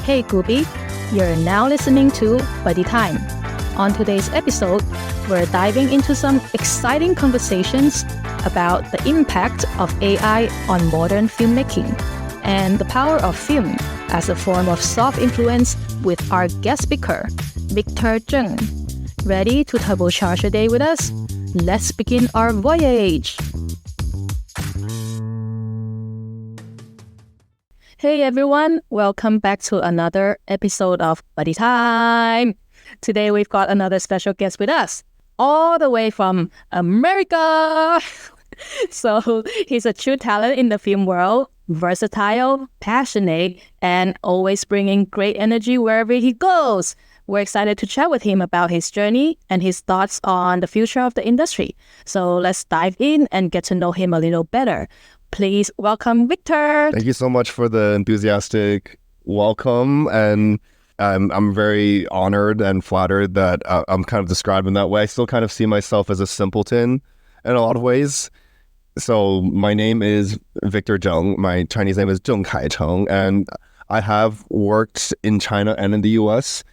Hey Goopy, you're now listening to Buddy Time. On today's episode, we're diving into some exciting conversations about the impact of AI on modern filmmaking and the power of film as a form of soft influence with our guest speaker, Victor Zheng. Ready to turbocharge your day with us? Let's begin our voyage! Hey everyone, welcome back to another episode of Buddy Time. Today we've got another special guest with us, all the way from America. So he's a true talent in the film world, versatile, passionate, and always bringing great energy wherever he goes. We're excited to chat with him about his journey and his thoughts on the future of the industry. So let's dive in and get to know him a little better. Please welcome Victor. Thank you so much for the enthusiastic welcome, and I'm very honored and flattered that I'm kind of described in that way. I still kind of see myself as a simpleton in a lot of ways. So my name is Victor Zheng. My Chinese name is Zheng Kaicheng, and I have worked in China and in the US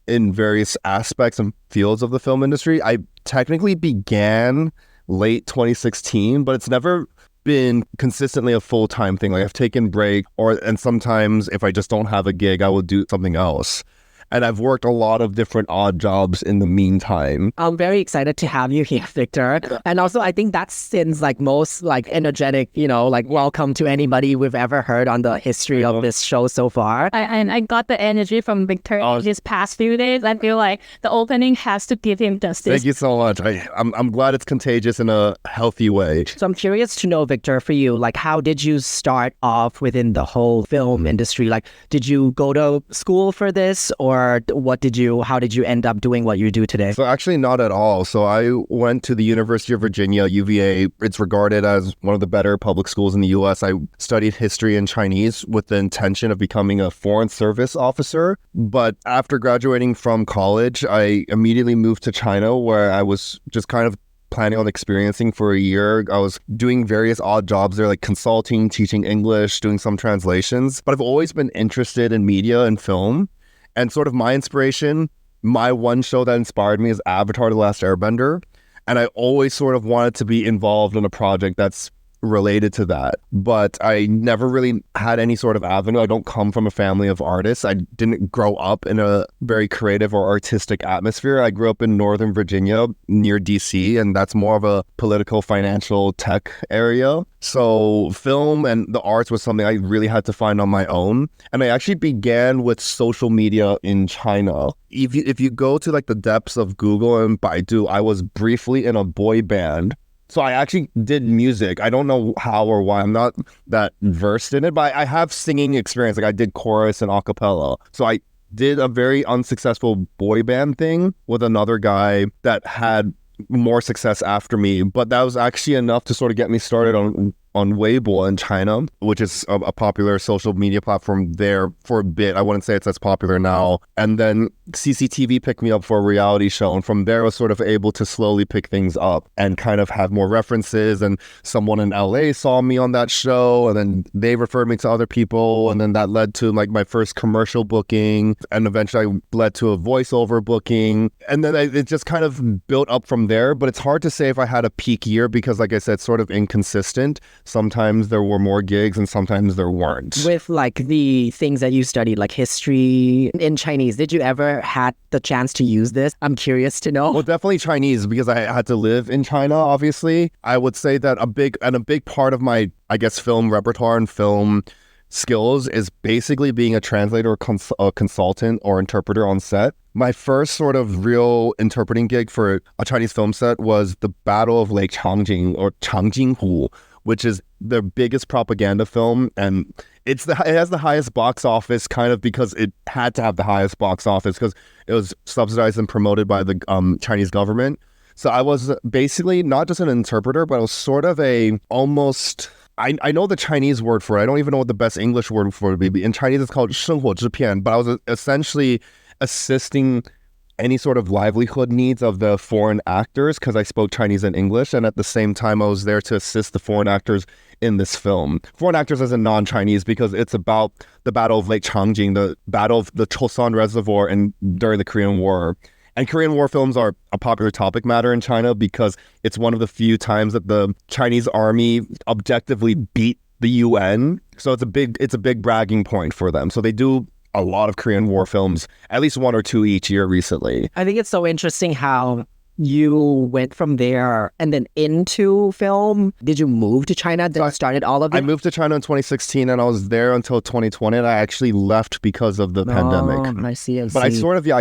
in various aspects and fields of the film industry. I technically began late 2016, but it's never been consistently a full-time thing. Like I've taken break, and sometimes if I just don't have a gig, I will do something else. And I've worked a lot of different odd jobs in the meantime. I'm very excited to have you here, Victor. And also, I think that seems like most energetic, welcome to anybody we've ever heard on the history of this show so far. I got the energy from Victor these past few days. I feel like the opening has to give him justice. Thank you so much. I'm glad it's contagious in a healthy way. So I'm curious to know, Victor, for you, how did you start off within the whole film industry? Did you go to school for this, or how did you end up doing what you do today? So actually not at all. So I went to the University of Virginia, UVA. It's regarded as one of the better public schools in the US. I studied history and Chinese with the intention of becoming a foreign service officer. But after graduating from college, I immediately moved to China, where I was just kind of planning on experiencing for a year. I was doing various odd jobs there, like consulting, teaching English, doing some translations. But I've always been interested in media and film. And sort of my inspiration, my one show that inspired me is Avatar: The Last Airbender. And I always sort of wanted to be involved in a project that's related to that. But I never really had any sort of avenue. I don't come from a family of artists. I didn't grow up in a very creative or artistic atmosphere. I grew up in Northern Virginia near DC, and that's more of a political, financial, tech area. So film and the arts was something I really had to find on my own. And I actually began with social media in China. If you go to the depths of Google and Baidu, I was briefly in a boy band. So I actually did music. I don't know how or why. I'm not that versed in it, but I have singing experience. I did chorus and a cappella. So I did a very unsuccessful boy band thing with another guy that had more success after me. But that was actually enough to sort of get me started on Weibo in China, which is a popular social media platform there for a bit. I wouldn't say it's as popular now. And then CCTV picked me up for a reality show. And from there, I was sort of able to slowly pick things up and kind of have more references. And someone in LA saw me on that show, and then they referred me to other people. And then that led to my first commercial booking. And eventually I led to a voiceover booking. And then it just kind of built up from there. But it's hard to say if I had a peak year because, like I said, sort of inconsistent. Sometimes there were more gigs and sometimes there weren't. With the things that you studied, like history in Chinese, did you ever had the chance to use this? I'm curious to know. Well, definitely Chinese, because I had to live in China, obviously. I would say that a big part of my, film repertoire and film skills is basically being a translator or a consultant or interpreter on set. My first sort of real interpreting gig for a Chinese film set was the Battle of Lake Changjing, or Changjinghu, which is their biggest propaganda film, and it has the highest box office kind of because it had to have the highest box office because it was subsidized and promoted by the Chinese government. So I was basically not just an interpreter, but I was sort of I know the Chinese word for it. I don't even know what the best English word for it would be. In Chinese, it's called 生活制片, but I was essentially assisting any sort of livelihood needs of the foreign actors because I spoke Chinese and English. And at the same time, I was there to assist the foreign actors in this film. Foreign actors as a non-Chinese, because it's about the Battle of Lake Changjin, the Battle of the Chosun Reservoir during the Korean War. And Korean War films are a popular topic matter in China because it's one of the few times that the Chinese army objectively beat the UN. So it's a big bragging point for them. So they do a lot of Korean War films, at least 1 or 2 each year recently. I think it's so interesting how you went from there and then into film. Did you move to China then started all of it? I moved to China in 2016 and I was there until 2020, and I actually left because of the pandemic. I see. But I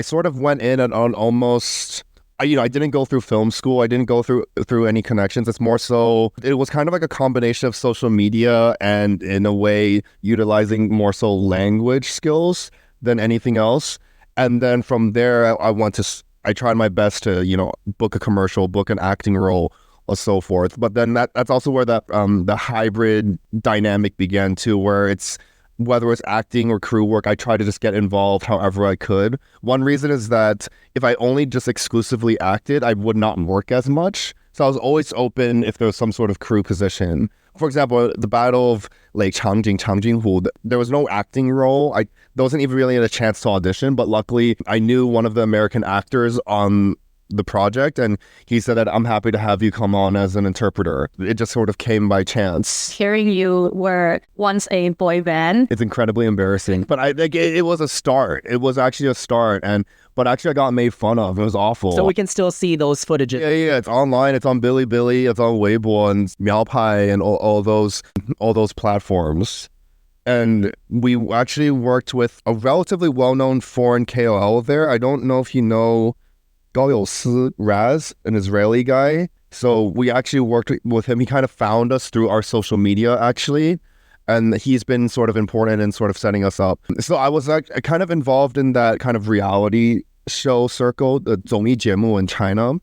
sort of went in and on almost, I didn't go through film school. I didn't go through any connections. It's more so, it was kind of like a combination of social media and in a way utilizing more so language skills than anything else. And then from there, I tried my best to, book a commercial, book an acting role, or so forth. But then that's also where the hybrid dynamic began too, where whether it's acting or crew work, I try to just get involved however I could. One reason is that if I only just exclusively acted, I would not work as much. So I was always open if there was some sort of crew position. For example, the Battle of Lake Changjin, there was no acting role. There wasn't even really a chance to audition, but luckily I knew one of the American actors on the project, and he said that I'm happy to have you come on as an interpreter. It just sort of came by chance. Hearing you were once a boy band. It's incredibly embarrassing, but it was a start. It was actually a start, but actually I got made fun of. It was awful. So we can still see those footages. Yeah. It's online. It's on Bilibili. It's on Weibo and Miaopai and all those platforms. And we actually worked with a relatively well-known foreign KOL there. I don't know if you know Raz, an Israeli guy. So we actually worked with him. He kind of found us through our social media, actually. And he's been sort of important in sort of setting us up. So I was kind of involved in that kind of reality show circle, the 综艺节目 in China.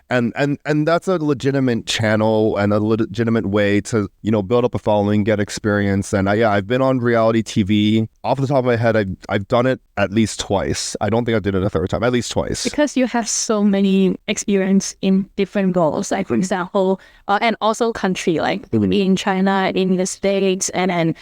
And that's a legitimate channel and a legitimate way to, build up a following, get experience. And I've been on reality TV. Off the top of my head, I've done it at least twice. I don't think I did it a third time, at least twice. Because you have so many experience in different roles, like for example, and also country, like in China, in the States, and then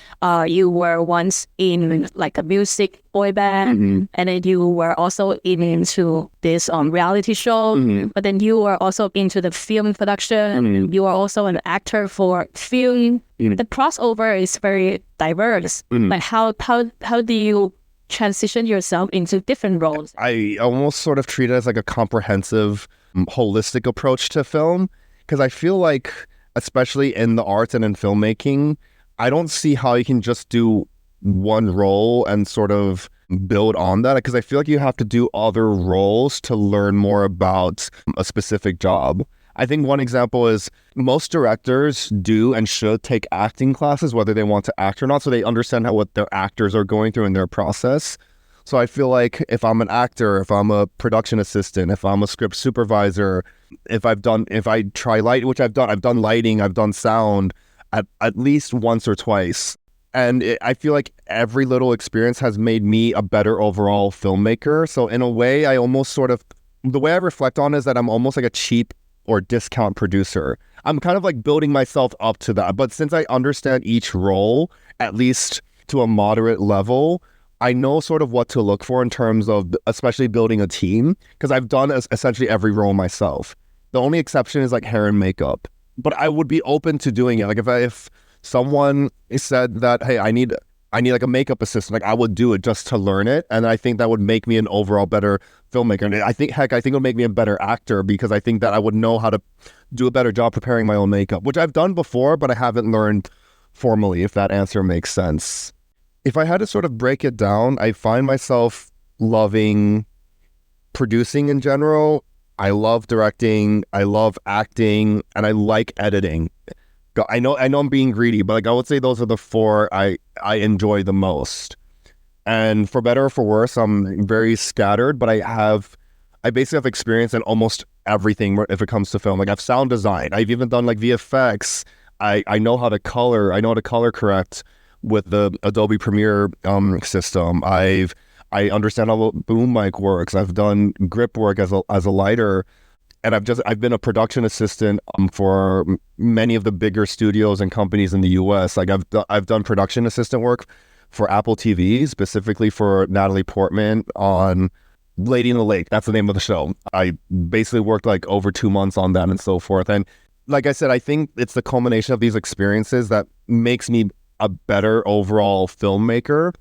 you were once in like a music boy band, and then you were also into this reality show, but then you were also into the film production. You are also an actor for film. The crossover is very diverse. Like how do you transition yourself into different roles? I almost sort of treat it as like a comprehensive, holistic approach to film, because I feel like, especially in the arts and in filmmaking, I don't see how you can just do one role and sort of build on that, because I feel like you have to do other roles to learn more about a specific job. I think one example is most directors do and should take acting classes, whether they want to act or not, so they understand what their actors are going through in their process. So I feel like if I'm an actor, if I'm a production assistant, if I'm a script supervisor, if I try light, which I've done lighting, I've done sound at least once or twice. And I feel like every little experience has made me a better overall filmmaker. So in a way, the way I reflect on it is that I'm almost like a cheap or discount producer. I'm kind of like building myself up to that. But since I understand each role, at least to a moderate level, I know sort of what to look for in terms of especially building a team, because I've done essentially every role myself. The only exception is like hair and makeup. But I would be open to doing it. Like if someone said that, hey, I need like a makeup assistant, like I would do it just to learn it. And I think that would make me an overall better filmmaker. And I think it would make me a better actor, because I think that I would know how to do a better job preparing my own makeup, which I've done before, but I haven't learned formally, if that answer makes sense. If I had to sort of break it down, I find myself loving producing in general. I love directing, I love acting, and I like editing. I know I'm being greedy, but like I would say those are the four I enjoy the most. And for better or for worse, I'm very scattered, but I basically have experience in almost everything if it comes to film. Like I've sound design, I've even done like VFX. I know how to color. I know how to color correct with the Adobe Premiere system. I understand how boom mic works. I've done grip work as a lighter. and I've been a production assistant for many of the bigger studios and companies in the U.S. Like I've done production assistant work for Apple TV, specifically for Natalie Portman on Lady in the Lake. That's the name of the show. I basically worked like over 2 months on that and so forth. And like I said, I think it's the culmination of these experiences that makes me a better overall filmmaker.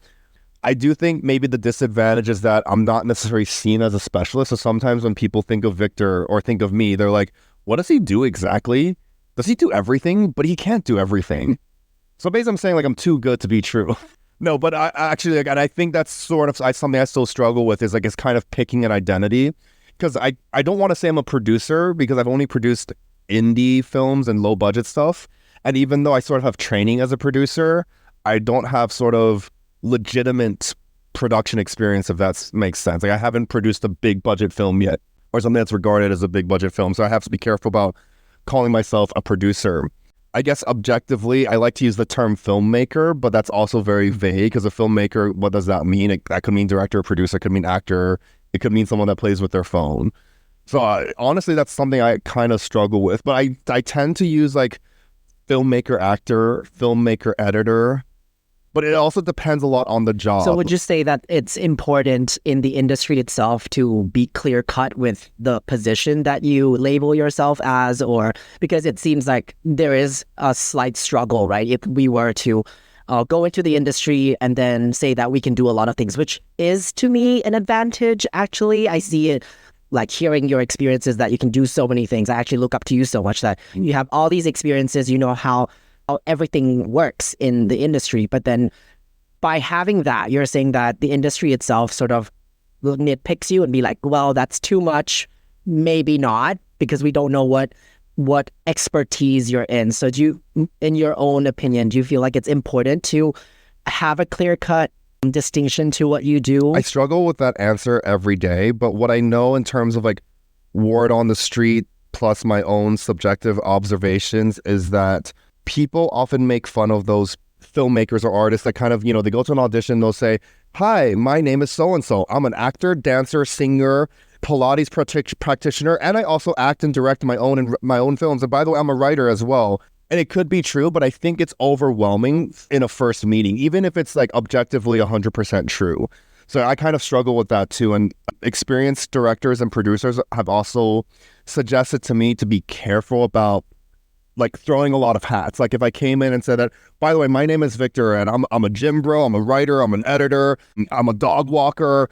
I do think maybe the disadvantage is that I'm not necessarily seen as a specialist. So sometimes when people think of Victor or think of me, they're like, what does he do exactly? Does he do everything? But he can't do everything. So basically I'm saying like I'm too good to be true. No, but I actually, like, and I think that's sort of something I still struggle with is like, it's kind of picking an identity. Because I don't want to say I'm a producer because I've only produced indie films and low budget stuff. And even though I sort of have training as a producer, I don't have sort of legitimate production experience, if that makes sense. Like I haven't produced a big budget film yet or something that's regarded as a big budget film. So I have to be careful about calling myself a producer. I guess objectively, I like to use the term filmmaker, but that's also very vague because a filmmaker, what does that mean? That could mean director, producer, it could mean actor. It could mean someone that plays with their phone. So honestly, that's something I kind of struggle with. But I tend to use like filmmaker, actor, filmmaker, editor. But it also depends a lot on the job. So would you say that it's important in the industry itself to be clear cut with the position that you label yourself as, or because it seems like there is a slight struggle, right? If we were to go into the industry and then say that we can do a lot of things, which is to me an advantage. Actually, I see it like hearing your experiences that you can do so many things. I actually look up to you so much that you have all these experiences, you know how everything works in the industry. But then by having that, you're saying that the industry itself sort of nitpicks you and be like, well, that's too much, maybe not, because we don't know what expertise you're in. So do you, in your own opinion, do you feel like it's important to have a clear-cut distinction to what you do? I struggle with that answer every day, but what I know in terms of like word on the street plus my own subjective observations is that people often make fun of those filmmakers or artists that kind of, you know, they go to an audition, they'll say, hi, my name is so-and-so. I'm an actor, dancer, singer, Pilates practitioner, and I also act and direct my own films. And by the way, I'm a writer as well. And it could be true, but I think it's overwhelming in a first meeting, even if it's like objectively 100% true. So I kind of struggle with that too. And experienced directors and producers have also suggested to me to be careful about like throwing a lot of hats. Like if I came in and said that, by the way, my name is Victor and I'm a gym bro, I'm a writer, I'm an editor, I'm a dog walker.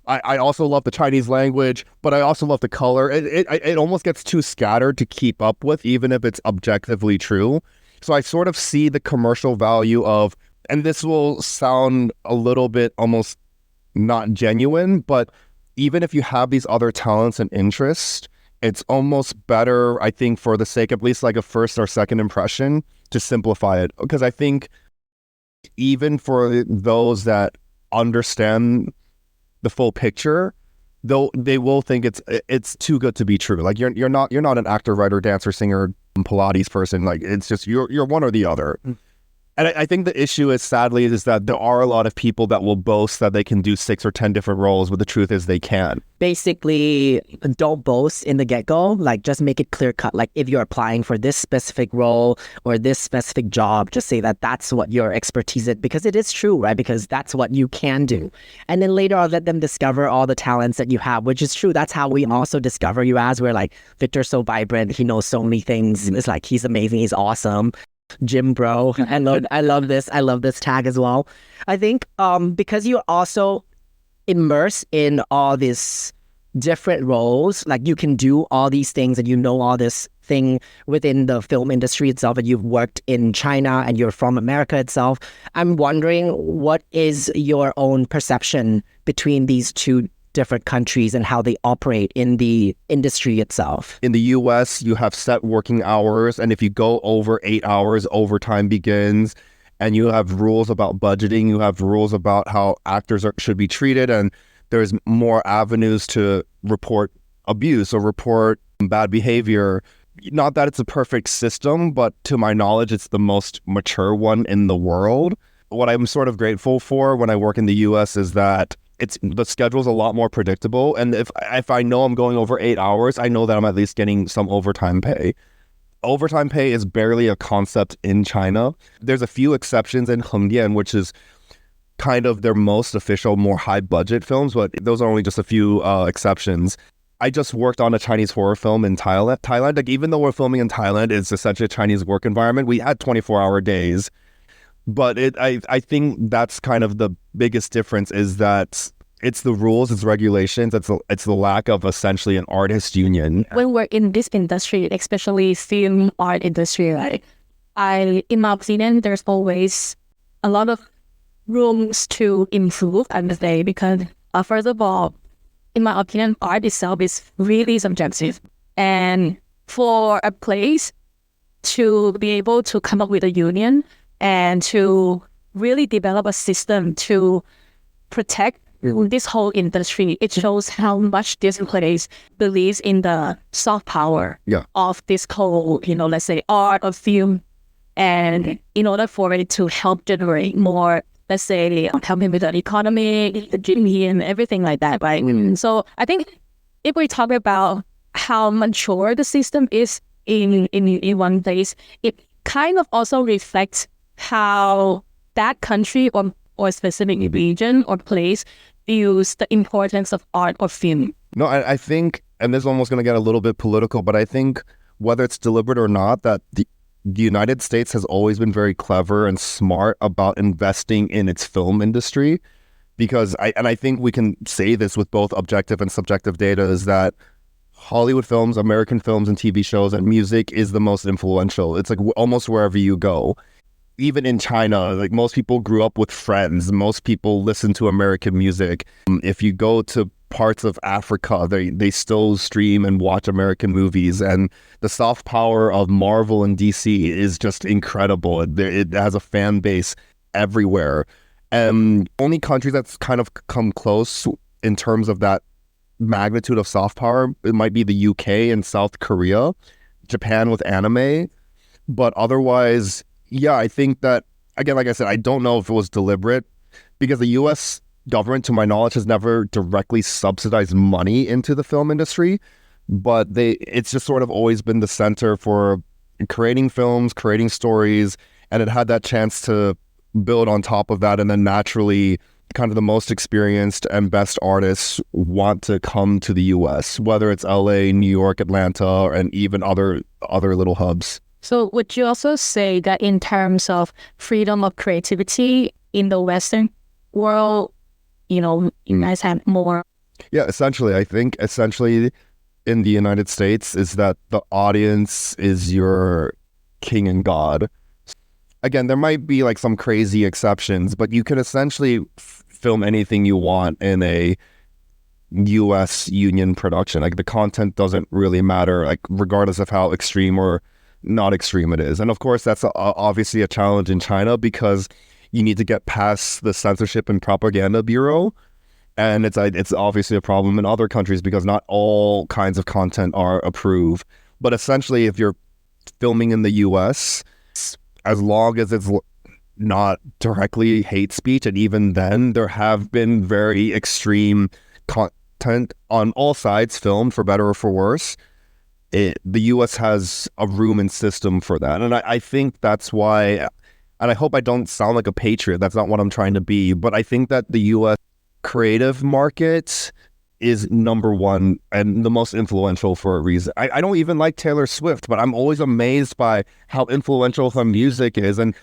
I also love the Chinese language, but I also love the color. It almost gets too scattered to keep up with, even if it's objectively true. So I sort of see the commercial value of, and this will sound a little bit almost not genuine, but even if you have these other talents and interests, it's almost better, I think, for the sake of at least like a first or second impression, to simplify it. Because I think even for those that understand the full picture, though, they will think it's too good to be true. Like you're not an actor, writer, dancer, singer, Pilates person. Like it's just you're one or the other. And I think the issue is, sadly, is that there are a lot of people that will boast that they can do 6 or 10 different roles, but the truth is they can't. Basically, don't boast in the get-go. Like, just make it clear-cut. Like, if you're applying for this specific role or this specific job, just say that that's what your expertise is, because it is true, right? Because that's what you can do. And then later on, let them discover all the talents that you have, which is true. That's how we also discover you as. We're like, Victor's so vibrant. He knows so many things. It's like, he's amazing. He's awesome. Gym bro. I love this. I love this tag as well. I think because you're also immersed in all these different roles, like you can do all these things and you know all this thing within the film industry itself, and you've worked in China and you're from America itself. I'm wondering, what is your own perception between these two different countries and how they operate in the industry itself? In the US, you have set working hours, and if you go over 8 hours, overtime begins, and you have rules about budgeting, you have rules about how actors should be treated, and there's more avenues to report abuse or report bad behavior. Not that it's a perfect system, but to my knowledge, it's the most mature one in the world. What I'm sort of grateful for when I work in the US is that the schedule's a lot more predictable. And if I know I'm going over 8 hours, I know that I'm at least getting some overtime pay. Overtime pay is barely a concept in China. There's a few exceptions in Hengdian, which is kind of their most official, more high budget films, but those are only just a few exceptions. I just worked on a Chinese horror film in Thailand. Like, even though we're filming in Thailand, it's essentially a Chinese work environment. We had 24-hour days, but I think that's kind of the biggest difference, is that it's the rules, it's regulations, it's the lack of essentially an artist union. When we're in this industry, especially film art industry, right? In my opinion, there's always a lot of rooms to improve, I would say, because first of all, in my opinion, art itself is really subjective. And for a place to be able to come up with a union and to really develop a system to protect this whole industry, it shows how much this place believes in the soft power of this whole, let's say, art or film. And in order for it to help generate more, let's say, helping with the economy, the GDP and everything like that, right? So I think if we talk about how mature the system is in one place, it kind of also reflects how that country or specific region or place views the importance of art or film. No, I think, and this is almost going to get a little bit political, but I think whether it's deliberate or not, that the United States has always been very clever and smart about investing in its film industry, because I think we can say this with both objective and subjective data, is that Hollywood films, American films and TV shows and music is the most influential. It's like almost wherever you go. Even in China, like, most people grew up with Friends. Most people listen to American music. If you go to parts of Africa, they still stream and watch American movies. And the soft power of Marvel and DC is just incredible. It has a fan base everywhere. And only countries that's kind of come close in terms of that magnitude of soft power, it might be the UK and South Korea, Japan with anime. But otherwise, yeah, I think that, again, like I said, I don't know if it was deliberate, because the U.S. government, to my knowledge, has never directly subsidized money into the film industry, but it's just sort of always been the center for creating films, creating stories, and it had that chance to build on top of that, and then naturally kind of the most experienced and best artists want to come to the U.S., whether it's L.A., New York, Atlanta, and even other little hubs. So would you also say that in terms of freedom of creativity in the Western world, you guys have more? Yeah, essentially, I think in the United States is that the audience is your king and god. Again, there might be like some crazy exceptions, but you can essentially film anything you want in a U.S. union production. Like, the content doesn't really matter, like, regardless of how extreme or not extreme it is. And of course, that's obviously a challenge in China, because you need to get past the censorship and propaganda bureau. And it's obviously a problem in other countries, because not all kinds of content are approved. But essentially, if you're filming in the U.S., as long as it's not directly hate speech, and even then, there have been very extreme content on all sides filmed, for better or for worse. The U.S. has a room and system for that. And I think that's why, and I hope I don't sound like a patriot, that's not what I'm trying to be, but I think that the U.S. creative market is number one and the most influential for a reason. I don't even like Taylor Swift, but I'm always amazed by how influential her music is. And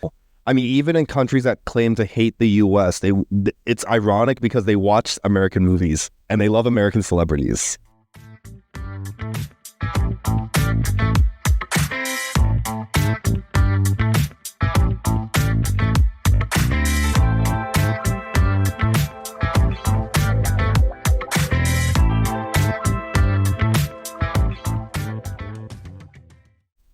I mean, even in countries that claim to hate the U.S., it's ironic, because they watch American movies and they love American celebrities.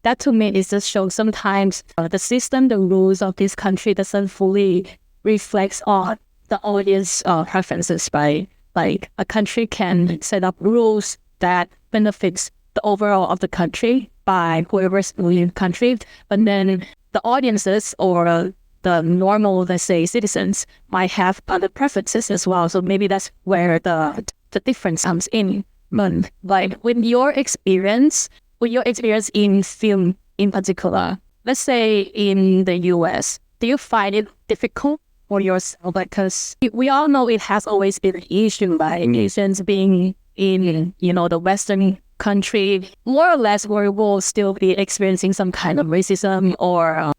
That to me is just shows sometimes the system, the rules of this country doesn't fully reflect on the audience preferences, right? Like, a country can set up rules that benefits the overall of the country by whoever's ruling the country, but then the audiences or the normal, let's say, citizens might have other preferences as well. So maybe that's where the difference comes in. But like with your experience in film in particular, let's say in the US, do you find it difficult for yourself? Because we all know it has always been an issue by Asians being in, the Western country, more or less, where we'll still be experiencing some kind of racism or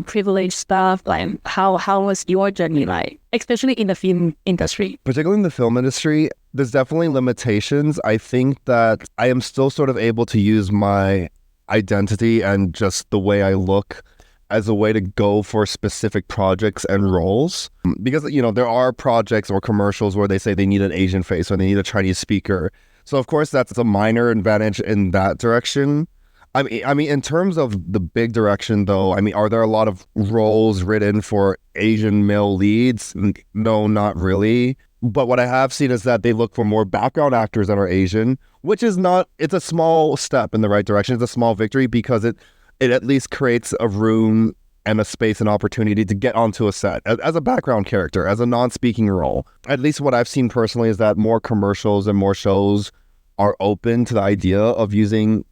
privilege stuff. Like how was your journey like, especially in the film industry? Particularly in the film industry, there's definitely limitations. I think that I am still sort of able to use my identity and just the way I look as a way to go for specific projects and roles. Because, there are projects or commercials where they say they need an Asian face or they need a Chinese speaker. So, of course, that's a minor advantage in that direction. I mean, in terms of the big direction, though, are there a lot of roles written for Asian male leads? No, not really. But what I have seen is that they look for more background actors that are Asian, which is it's a small step in the right direction. It's a small victory because it at least creates a room and a space and opportunity to get onto a set as a background character, as a non-speaking role. At least what I've seen personally is that more commercials and more shows are open to the idea of using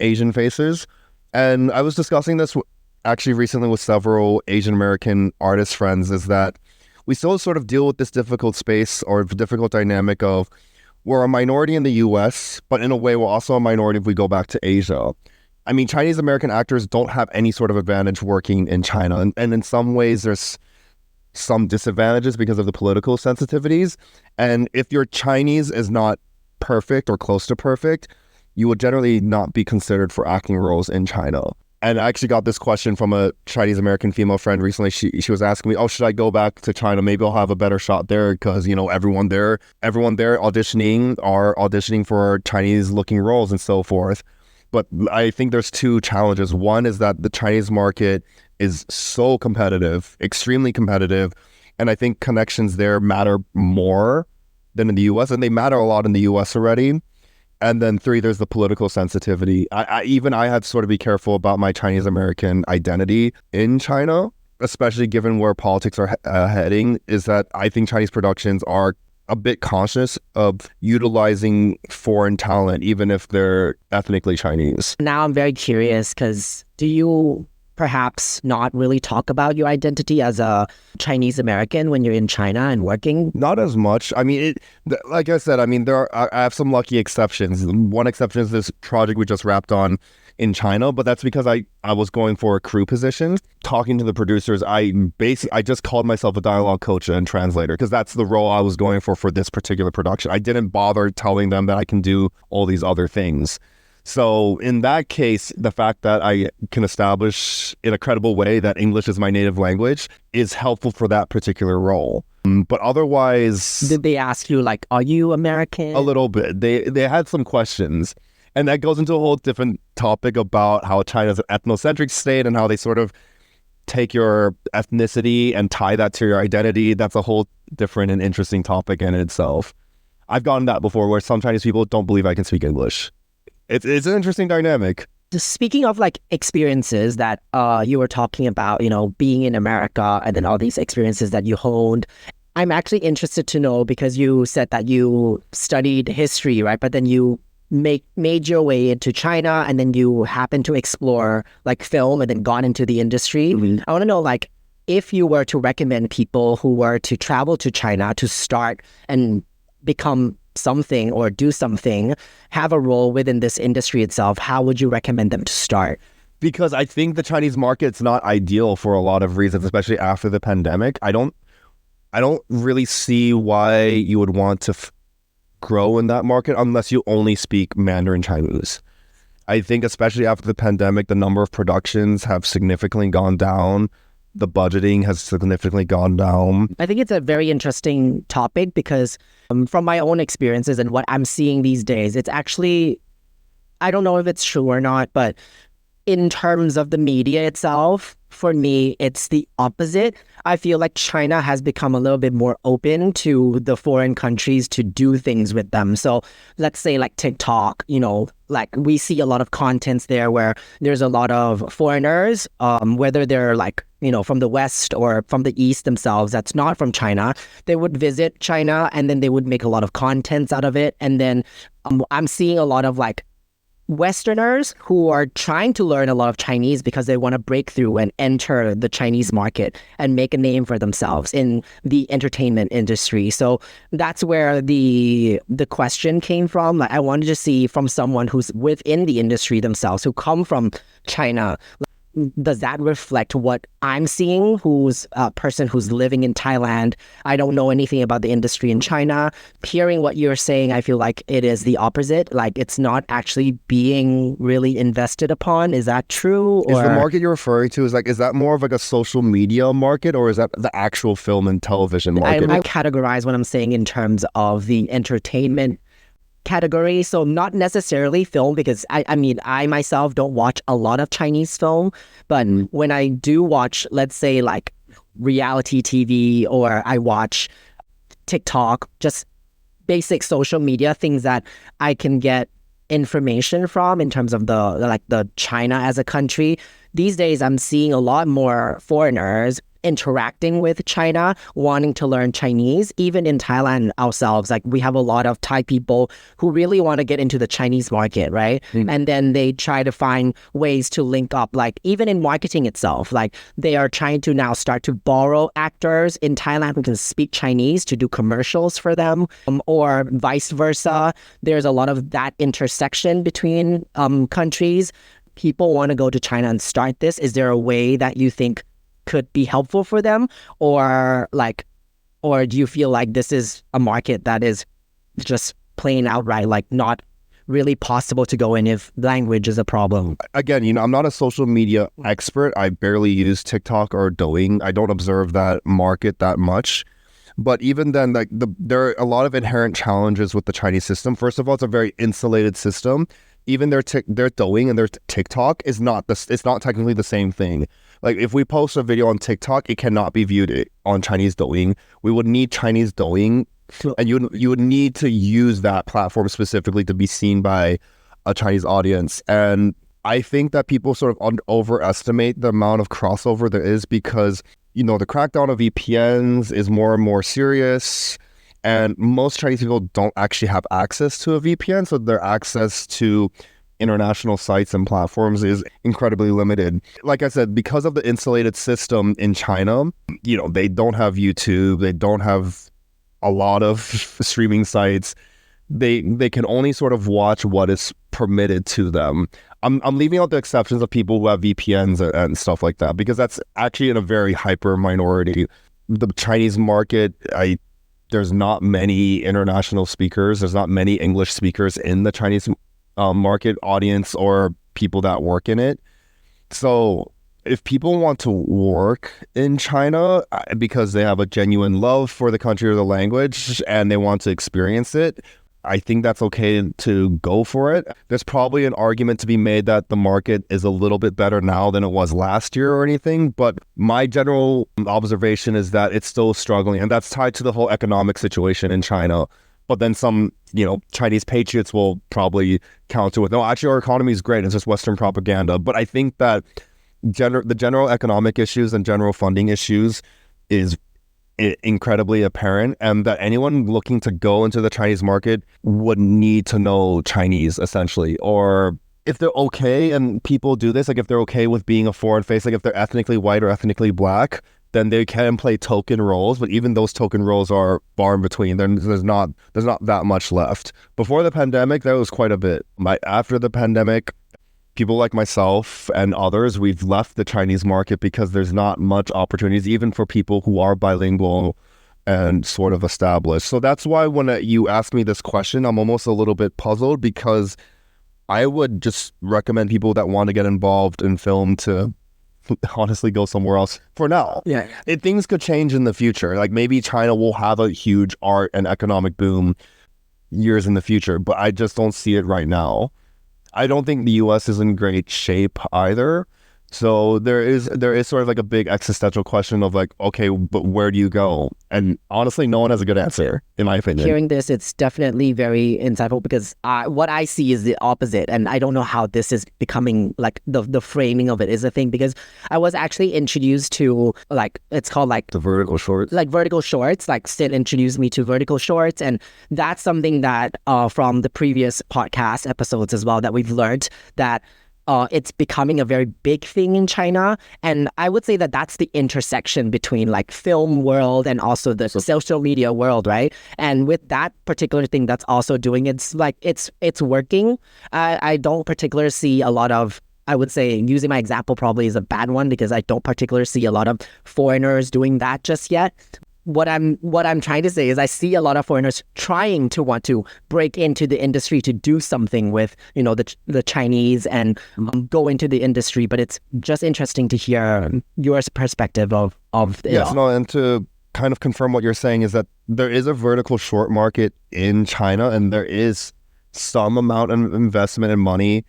Asian faces. And I was discussing this actually recently with several Asian American artist friends, is that we still sort of deal with this difficult space or difficult dynamic of we're a minority in the US, but in a way we're also a minority if we go back to Asia. Chinese American actors don't have any sort of advantage working in China. And in some ways, there's some disadvantages because of the political sensitivities. And if your Chinese is not perfect or close to perfect, you would generally not be considered for acting roles in China. And I actually got this question from a Chinese American female friend recently. She was asking me, should I go back to China? Maybe I'll have a better shot there because, everyone there auditioning are auditioning for Chinese looking roles and so forth. But I think there's two challenges. One is that the Chinese market is so competitive, extremely competitive. And I think connections there matter more than in the US. And they matter a lot in the US already. And then three, there's the political sensitivity. I have to sort of be careful about my Chinese American identity in China, especially given where politics are heading, is that I think Chinese productions are a bit conscious of utilizing foreign talent, even if they're ethnically Chinese. Now I'm very curious because do you perhaps not really talk about your identity as a Chinese American when you're in China and working? Not as much. Like I said, I have some lucky exceptions. One exception is this project we just wrapped on in China, but that's because I was going for a crew position. Talking to the producers, I just called myself a dialogue coach and translator because that's the role I was going for this particular production. I didn't bother telling them that I can do all these other things. So in that case, the fact that I can establish in a credible way that English is my native language is helpful for that particular role. But otherwise... Did they ask you, like, are you American? A little bit. They had some questions. And that goes into a whole different topic about how China's an ethnocentric state and how they sort of take your ethnicity and tie that to your identity. That's a whole different and interesting topic in itself. I've gotten that before where some Chinese people don't believe I can speak English. It's an interesting dynamic. Speaking of like experiences that you were talking about, being in America and then all these experiences that you honed, I'm actually interested to know because you said that you studied history, right? But then you made your way into China and then you happened to explore like film and then got into the industry. Mm-hmm. I want to know like if you were to recommend people who were to travel to China to start and become something or do something, have a role within this industry itself, how would you recommend them to start? Because I think the Chinese market's not ideal for a lot of reasons, especially after the pandemic. I don't really see why you would want to grow in that market unless you only speak Mandarin Chinese. I think especially after the pandemic, the number of productions have significantly gone down. The budgeting has significantly gone down. I think it's a very interesting topic because from my own experiences and what I'm seeing these days, it's actually, I don't know if it's true or not, but in terms of the media itself, for me, it's the opposite. I feel like China has become a little bit more open to the foreign countries to do things with them. So let's say like TikTok, like we see a lot of contents there where there's a lot of foreigners, whether they're like, from the West or from the East themselves, that's not from China. They would visit China and then they would make a lot of contents out of it. And then I'm seeing a lot of like Westerners who are trying to learn a lot of Chinese because they want to break through and enter the Chinese market and make a name for themselves in the entertainment industry. So that's where the question came from. Like, I wanted to see from someone who's within the industry themselves, who come from China, does that reflect what I'm seeing, who's a person who's living in Thailand? I don't know anything about the industry in China. Hearing what you're saying, I feel like it is the opposite. Like, it's not actually being really invested upon. Is that true? Is the market you're referring to, is that more of like a social media market, or is that the actual film and television market? I categorize what I'm saying in terms of the entertainment category. So not necessarily film, because I mean, I myself don't watch a lot of Chinese film, but when I do watch, let's say like reality TV, or I watch TikTok, just basic social media things that I can get information from in terms of the China as a country. These days, I'm seeing a lot more foreigners interacting with China, wanting to learn Chinese. Even in Thailand ourselves, like we have a lot of Thai people who really want to get into the Chinese market, right? And then they try to find ways to link up, like even in marketing itself, like they are trying to now start to borrow actors in Thailand who can speak Chinese to do commercials for them, or vice versa. There's a lot of that intersection between countries. People want to go to China and start this. Is there a way that you think could be helpful for them, or do you feel like this is a market that is just plain outright like not really possible to go in if language is a problem? Again, I'm not a social media expert. I barely use TikTok or Douyin. I don't observe that market that much. But even then, like there are a lot of inherent challenges with the Chinese system. First of all, it's a very insulated system. Even their Douyin and their TikTok is not it's not technically the same thing. Like if we post a video on TikTok, it cannot be viewed on Chinese Douyin. We would need Chinese Douyin, and you would need to use that platform specifically to be seen by a Chinese audience. And I think that people sort of overestimate the amount of crossover there is, because the crackdown of VPNs is more and more serious. And most Chinese people don't actually have access to a VPN, so their access to international sites and platforms is incredibly limited. Like I said, because of the insulated system in China, they don't have YouTube, they don't have a lot of streaming sites. They can only sort of watch what is permitted to them. I'm leaving out the exceptions of people who have VPNs and stuff like that, because that's actually in a very hyper minority. The Chinese market, there's not many international speakers. There's not many English speakers in the Chinese market audience or people that work in it. So if people want to work in China because they have a genuine love for the country or the language and they want to experience it, I think that's okay to go for it. There's probably an argument to be made that the market is a little bit better now than it was last year or anything, but my general observation is that it's still struggling, and that's tied to the whole economic situation in China. But then some, Chinese patriots will probably counter with, no, actually our economy is great, it's just Western propaganda. But I think that the general economic issues and general funding issues is incredibly apparent, and that anyone looking to go into the Chinese market would need to know Chinese, essentially. Or if they're okay, and people do this, like if they're okay with being a foreign face, like if they're ethnically white or ethnically black, then they can play token roles. But even those token roles are far in between. There's not that much left. Before the pandemic, there was quite a bit. After the pandemic, people like myself and others, we've left the Chinese market because there's not much opportunities, even for people who are bilingual and sort of established. So that's why when you ask me this question, I'm almost a little bit puzzled, because I would just recommend people that want to get involved in film to honestly go somewhere else for now. Yeah. Things could change in the future. Like maybe China will have a huge art and economic boom years in the future, but I just don't see it right now. I don't think the U.S. is in great shape either. So there is sort of like a big existential question of like, okay, but where do you go? And honestly, no one has a good answer, in my opinion. Hearing this, it's definitely very insightful because what I see is the opposite, and I don't know how this is becoming like the framing of it is a thing, because I was actually introduced to like, it's called like The vertical shorts. like vertical shorts. Like Sid introduced me to vertical shorts, and that's something that from the previous podcast episodes as well that we've learned that it's becoming a very big thing in China. And I would say that that's the intersection between like film world and also the social media world, right? And with that particular thing that's also doing, it's like, it's working. I don't particularly see a lot of, I would say using my example probably is a bad one because I don't particularly see a lot of foreigners doing that just yet. What I'm trying to say is I see a lot of foreigners trying to want to break into the industry to do something with, you know, the Chinese and go into the industry. But it's just interesting to hear your perspective of it Yes, all. no, and to kind of confirm what you're saying is that there is a vertical short market in China, and there is some amount of investment and money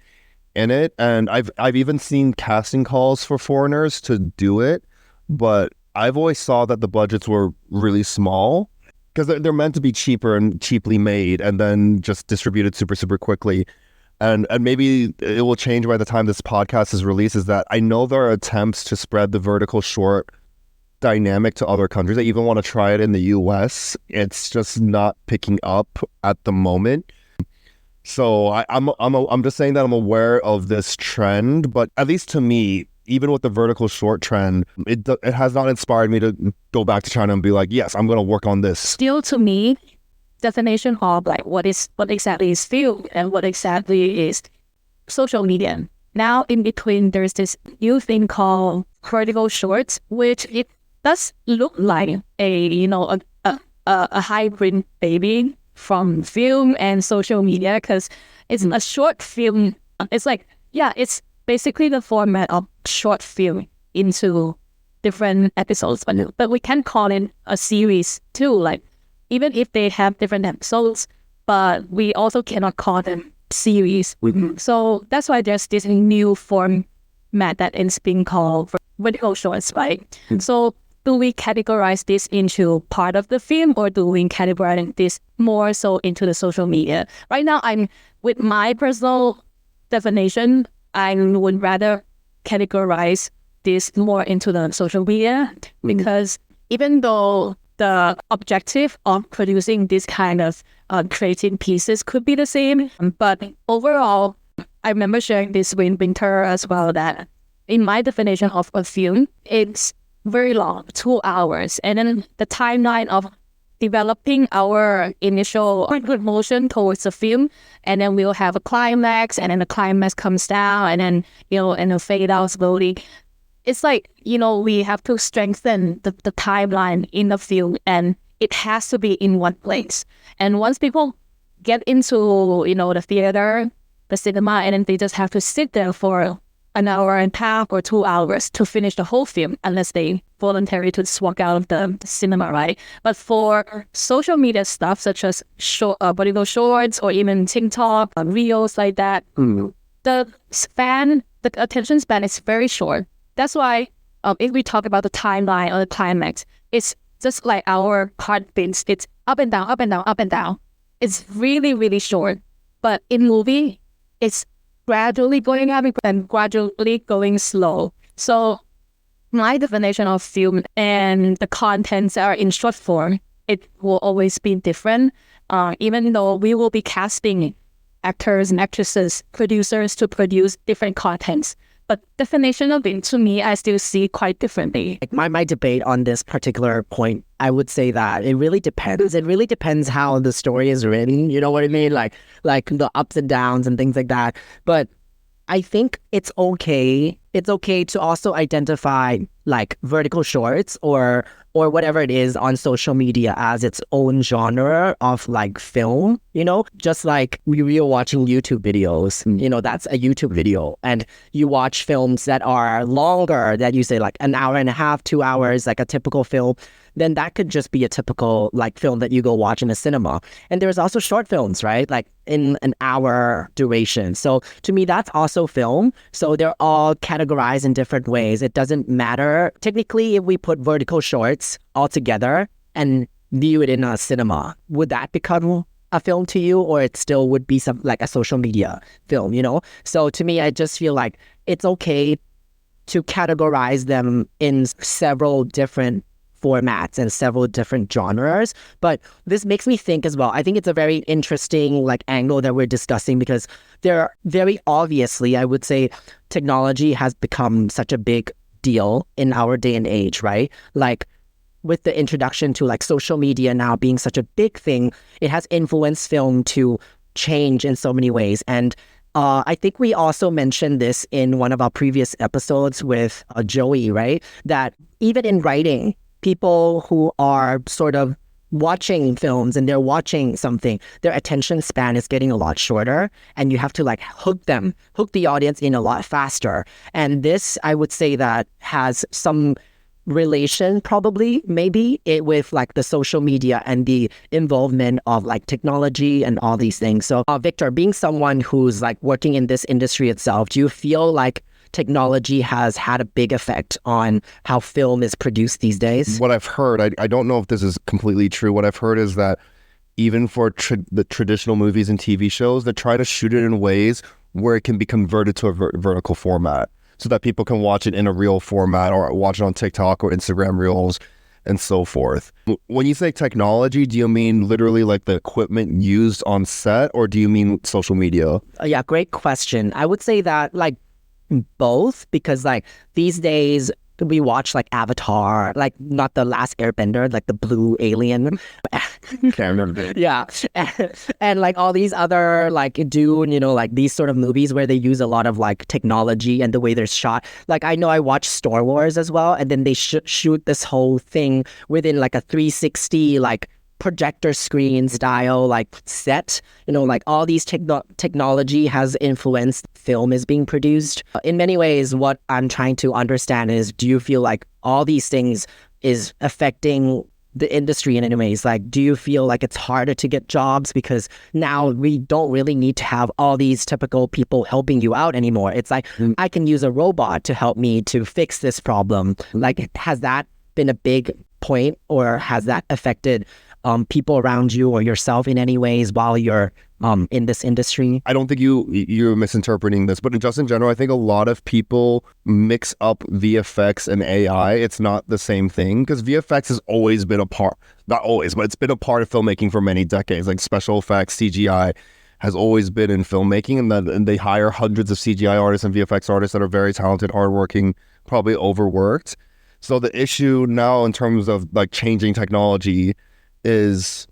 in it. And I've even seen casting calls for foreigners to do it, but I've always saw that the budgets were really small because they're meant to be cheaper and cheaply made and then just distributed super quickly. And maybe it will change by the time this podcast is released, is that I know there are attempts to spread the vertical short dynamic to other countries. I even want to try it in the US. It's just not picking up at the moment. So I'm just saying that I'm aware of this trend, but at least to me, even with the vertical short trend, it has not inspired me to go back to China and be like, yes, I'm going to work on this. Still, to me, definition of like what exactly is film and what exactly is social media. Now, in between, there's this new thing called vertical shorts, which it does look like a hybrid baby from film and social media, because it's a short film. It's like, yeah, it's basically the format of short film into different episodes, but we can call it a series too. Like, even if they have different episodes, but we also cannot call them series. So that's why there's this new format that is being called vertical shorts, right? So do we categorize this into part of the film, or do we categorize this more so into the social media? Right now, I'm with my personal definition, I would rather categorize this more into the social media, because even though the objective of producing this kind of creative pieces could be the same, but overall, I remember sharing this with Winter as well, that in my definition of a film, it's very long, 2 hours, and then the timeline of developing our initial motion towards the film, and then we'll have a climax, and then the climax comes down, and then, and a fade out slowly. It's like, we have to strengthen the timeline in the film, and it has to be in one place. And once people get into, the theater, the cinema, and then they just have to sit there for an hour and a half or 2 hours to finish the whole film, unless they voluntarily to just walk out of the cinema, right? But for social media stuff such as vertical shorts or even TikTok, reels like that, the attention span is very short. That's why if we talk about the timeline or the climax, it's just like our heartbeats. It's up and down, up and down, up and down. It's really, really short. But in movie, it's gradually going up and gradually going slow. So my definition of film and the contents that are in short form, it will always be different, even though we will be casting actors and actresses, producers to produce different contents. But definition of it, to me, I still see quite differently. My debate on this particular point, I would say that it really depends. It really depends how the story is written. You know what I mean? Like the ups and downs and things like that. But I think it's okay. It's okay to also identify like vertical shorts or whatever it is on social media as its own genre of like film, just like we were watching YouTube videos, that's a YouTube video. And you watch films that are longer, that you say like an hour and a half, 2 hours, like a typical film. then that could just be a typical like film that you go watch in a cinema. And there's also short films, right? Like in an hour duration. So to me, that's also film. So they're all categorized in different ways. It doesn't matter. Technically, if we put vertical shorts all together and view it in a cinema, would that become a film to you, or it still would be some like a social media film, you know? So to me, I just feel like it's okay to categorize them in several different formats and several different genres. But this makes me think as well. I think it's a very interesting like angle that we're discussing, because there very obviously, I would say, technology has become such a big deal in our day and age, right? Like with the introduction to like social media now being such a big thing, it has influenced film to change in so many ways. And I think we also mentioned this in one of our previous episodes with Joey, right? That even in writing, people who are sort of watching films and they're watching something, their attention span is getting a lot shorter, and you have to like hook the audience in a lot faster. And this, I would say, that has some relation probably maybe with like the social media and the involvement of like technology and all these things. So Victor, being someone who's like working in this industry itself, do you feel like technology has had a big effect on how film is produced these days? What I've heard, I don't know if this is completely true. What I've heard is that even for the traditional movies and TV shows, they try to shoot it in ways where it can be converted to a vertical format, so that people can watch it in a real format or watch it on TikTok or Instagram Reels and so forth. When you say technology, do you mean literally like the equipment used on set, or do you mean social media? Yeah, great question. I would say that like both, because like these days we watch like Avatar, like not the Last Airbender, like the blue alien. Can't remember. Yeah. And like all these other like Dune, you know, like these sort of movies where they use a lot of like technology and the way they're shot. Like I know I watched Star Wars as well, and then they shoot this whole thing within like a 360 like projector screen style like set, you know, like all these technology has influenced film is being produced. In many ways, what I'm trying to understand is, do you feel like all these things is affecting the industry in any ways? Like, do you feel like it's harder to get jobs because now we don't really need to have all these typical people helping you out anymore? It's like, I can use a robot to help me to fix this problem. Like, has that been a big point, or has that affected people around you or yourself in any ways while you're in this industry? I don't think you're misinterpreting this, but just in general, I think a lot of people mix up VFX and AI. It's not the same thing, because VFX has always been a part, not always, but it's been a part of filmmaking for many decades. Like special effects, CGI has always been in filmmaking, and they hire hundreds of CGI artists and VFX artists that are very talented, hardworking, probably overworked. So the issue now in terms of like changing technology is,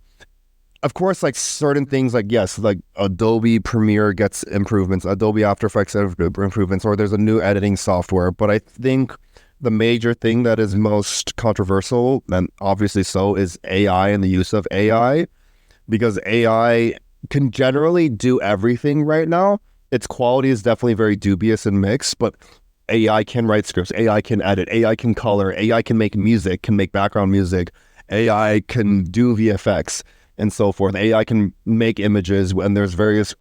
of course, like certain things, like yes, like Adobe Premiere gets improvements, Adobe After Effects improvements, or there's a new editing software. But I think the major thing that is most controversial, and obviously so, is AI and the use of AI, because AI can generally do everything right now. Its quality is definitely very dubious and mixed, but AI can write scripts, AI can edit, AI can color, AI can make music, can make background music, AI can do VFX and so forth. AI can make images, and there's various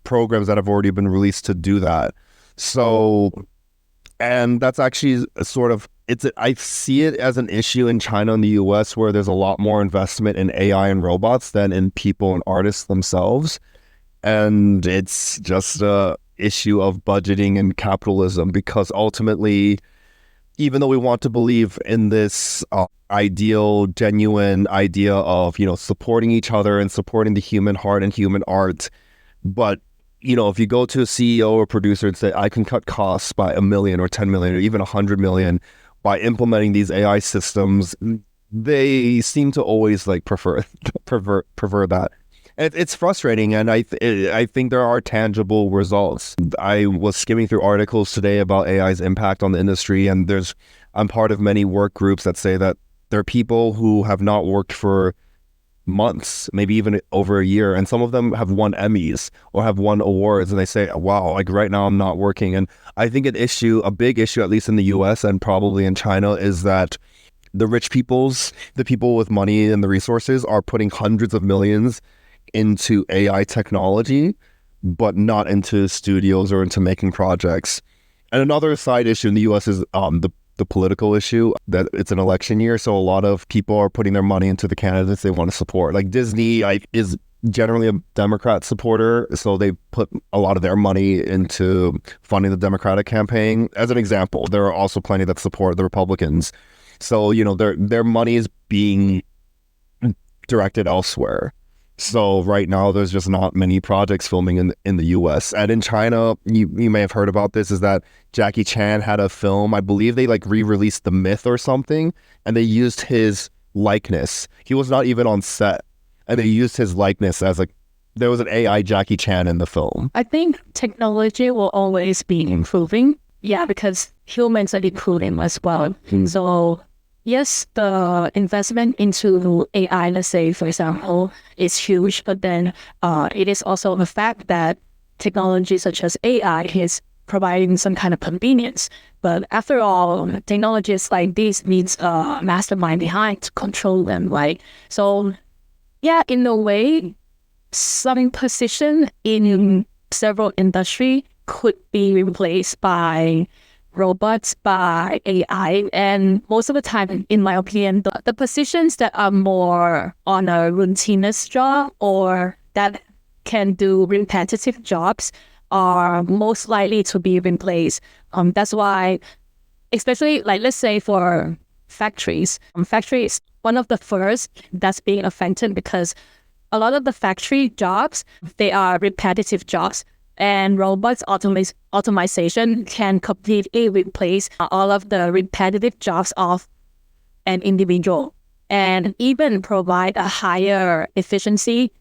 programs that have already been released to do that. So, and that's actually a sort of, I see it as an issue in China and the US, where there's a lot more investment in AI and robots than in people and artists themselves. And it's just a issue of budgeting and capitalism, because ultimately, even though we want to believe in this ideal, genuine idea of, you know, supporting each other and supporting the human heart and human art, but, you know, if you go to a CEO or producer and say, I can cut costs by $1 million or $10 million or even $100 million by implementing these AI systems, they seem to always like prefer that. It's frustrating, and I think there are tangible results. I was skimming through articles today about AI's impact on the industry, and I'm part of many work groups that say that there are people who have not worked for months, maybe even over a year, and some of them have won Emmys or have won awards, and they say, wow, like right now I'm not working. And I think a big issue, at least in the US and probably in China, is that the rich peoples, the people with money and the resources are putting hundreds of millions into AI technology, but not into studios or into making projects. And another side issue in the US is the political issue, that it's an election year. So a lot of people are putting their money into the candidates they want to support. Like Disney is generally a Democrat supporter, so they put a lot of their money into funding the Democratic campaign. As an example, there are also plenty that support the Republicans. So, their money is being directed elsewhere. So right now, there's just not many projects filming in the U.S. And in China, you may have heard about this, is that Jackie Chan had a film. I believe they re-released The Myth or something, and they used his likeness. He was not even on set. And they used his likeness as there was an AI Jackie Chan in the film. I think technology will always be improving. Yeah, because humans are improving as well. So yes, the investment into AI, let's say, for example, is huge. But then it is also the fact that technology such as AI is providing some kind of convenience. But after all, technologies like this needs a mastermind behind to control them, right? So yeah, in a way, some position in several industry could be replaced by robots, by AI. And most of the time, in my opinion, the positions that are more on a routinous job or that can do repetitive jobs are most likely to be replaced. That's why, especially let's say for factories, factories one of the first that's being affected because a lot of the factory jobs, they are repetitive jobs, and robots automation can completely replace all of the repetitive jobs of an individual and even provide a higher efficiency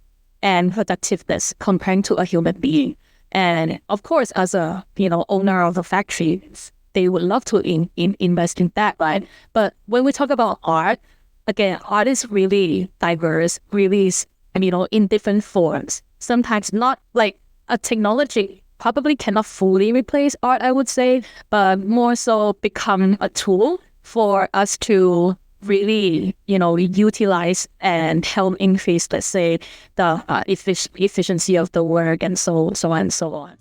and productiveness compared to a human being. And of course, as a owner of the factory, they would love to invest in that, right? But when we talk about art, again, art is really diverse, really, in different forms. Sometimes not like a technology probably cannot fully replace art, I would say, but more so become a tool for us to really, utilize and help increase, let's say, the efficiency of the work and so on and so on.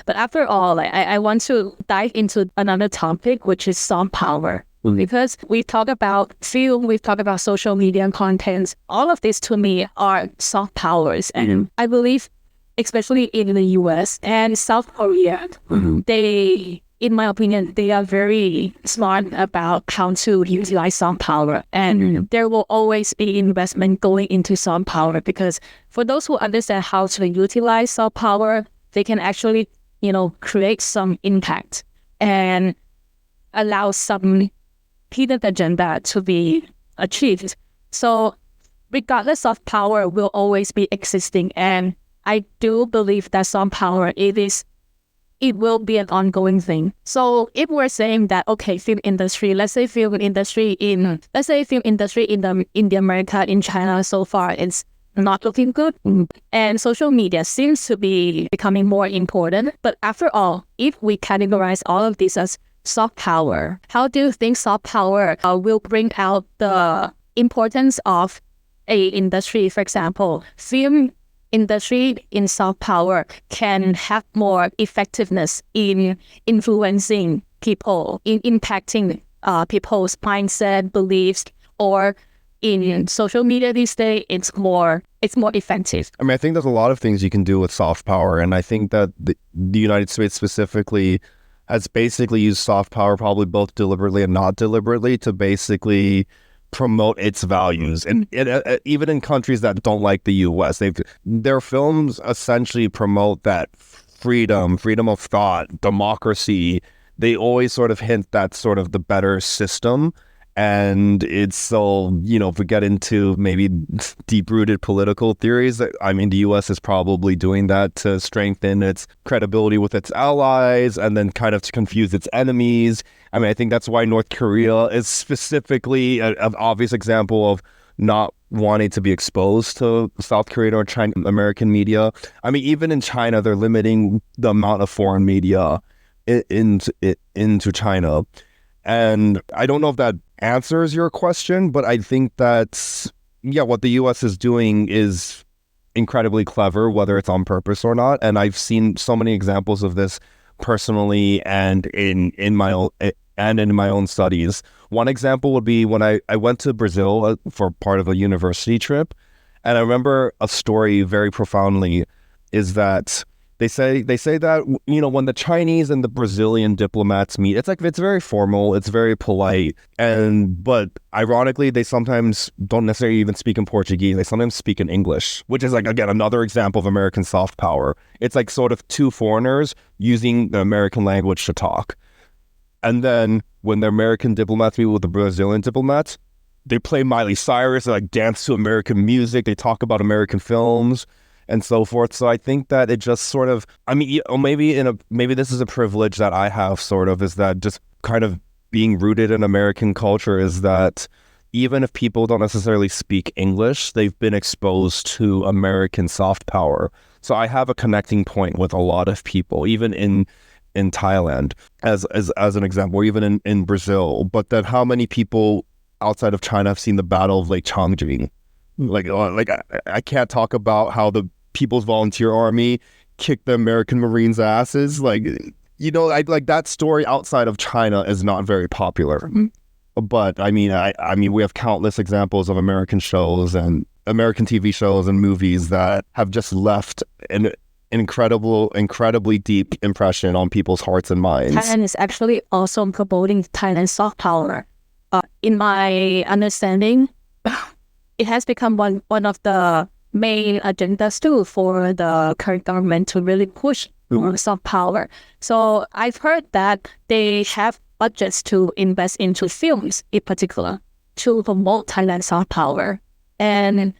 But after all, I want to dive into another topic, which is soft power. Because we've talked about film, we've talked about social media contents. All of this to me are soft powers. And I believe, especially in the US and South Korea, they, in my opinion, they are very smart about how to utilize soft power. And there will always be investment going into soft power because for those who understand how to utilize soft power, they can actually create some impact and allow some hidden agenda to be achieved. So regardless of power will always be existing. And I do believe that some power, it will be an ongoing thing. So if we're saying that, okay, film industry, let's say film industry in the America, in China so far, it's not looking good. And social media seems to be becoming more important. But after all, if we categorize all of this as soft power, how do you think soft power will bring out the importance of a industry? For example, film industry in soft power can have more effectiveness in influencing people, in impacting people's mindset, beliefs, or in social media these days, it's more effective. I mean, I think there's a lot of things you can do with soft power, and I think that the United States specifically has basically used soft power, probably both deliberately and not deliberately, to basically promote its values. And even in countries that don't like the U.S., their films essentially promote that freedom of thought, democracy. They always sort of hint that sort of the better system. And it's so, if we get into maybe deep-rooted political theories, I mean, the U.S. is probably doing that to strengthen its credibility with its allies and then kind of to confuse its enemies. I mean, I think that's why North Korea is specifically an obvious example of not wanting to be exposed to South Korean or China American media. I mean, even in China, they're limiting the amount of foreign media into China. And I don't know if that answers your question, but I think that, what the U.S. is doing is incredibly clever, whether it's on purpose or not. And I've seen so many examples of this personally and in my own studies. One example would be when I went to Brazil for part of a university trip, and I remember a story very profoundly is that they say that, when the Chinese and the Brazilian diplomats meet, it's very formal, it's very polite, but ironically, they sometimes don't necessarily even speak in Portuguese. They sometimes speak in English, which is again, another example of American soft power. It's sort of two foreigners using the American language to talk. And then when the American diplomats meet with the Brazilian diplomats, they play Miley Cyrus, they dance to American music, they talk about American films and so forth. So I think that it just sort of, maybe this is a privilege that I have sort of, is that just kind of being rooted in American culture is that even if people don't necessarily speak English, they've been exposed to American soft power. So I have a connecting point with a lot of people, even in Thailand as an example, or even in Brazil. But then how many people outside of China have seen the Battle of Lake Changjin? I can't talk about how the People's Volunteer Army kicked the American Marines' asses. That story outside of China is not very popular. Mm-hmm. But I mean, we have countless examples of American shows and American TV shows and movies that have just left an incredibly deep impression on people's hearts and minds. Thailand is actually also promoting Thailand's soft power. In my understanding, it has become one of the main agendas too for the current government to really push soft power. So I've heard that they have budgets to invest into films in particular to promote Thailand's soft power. And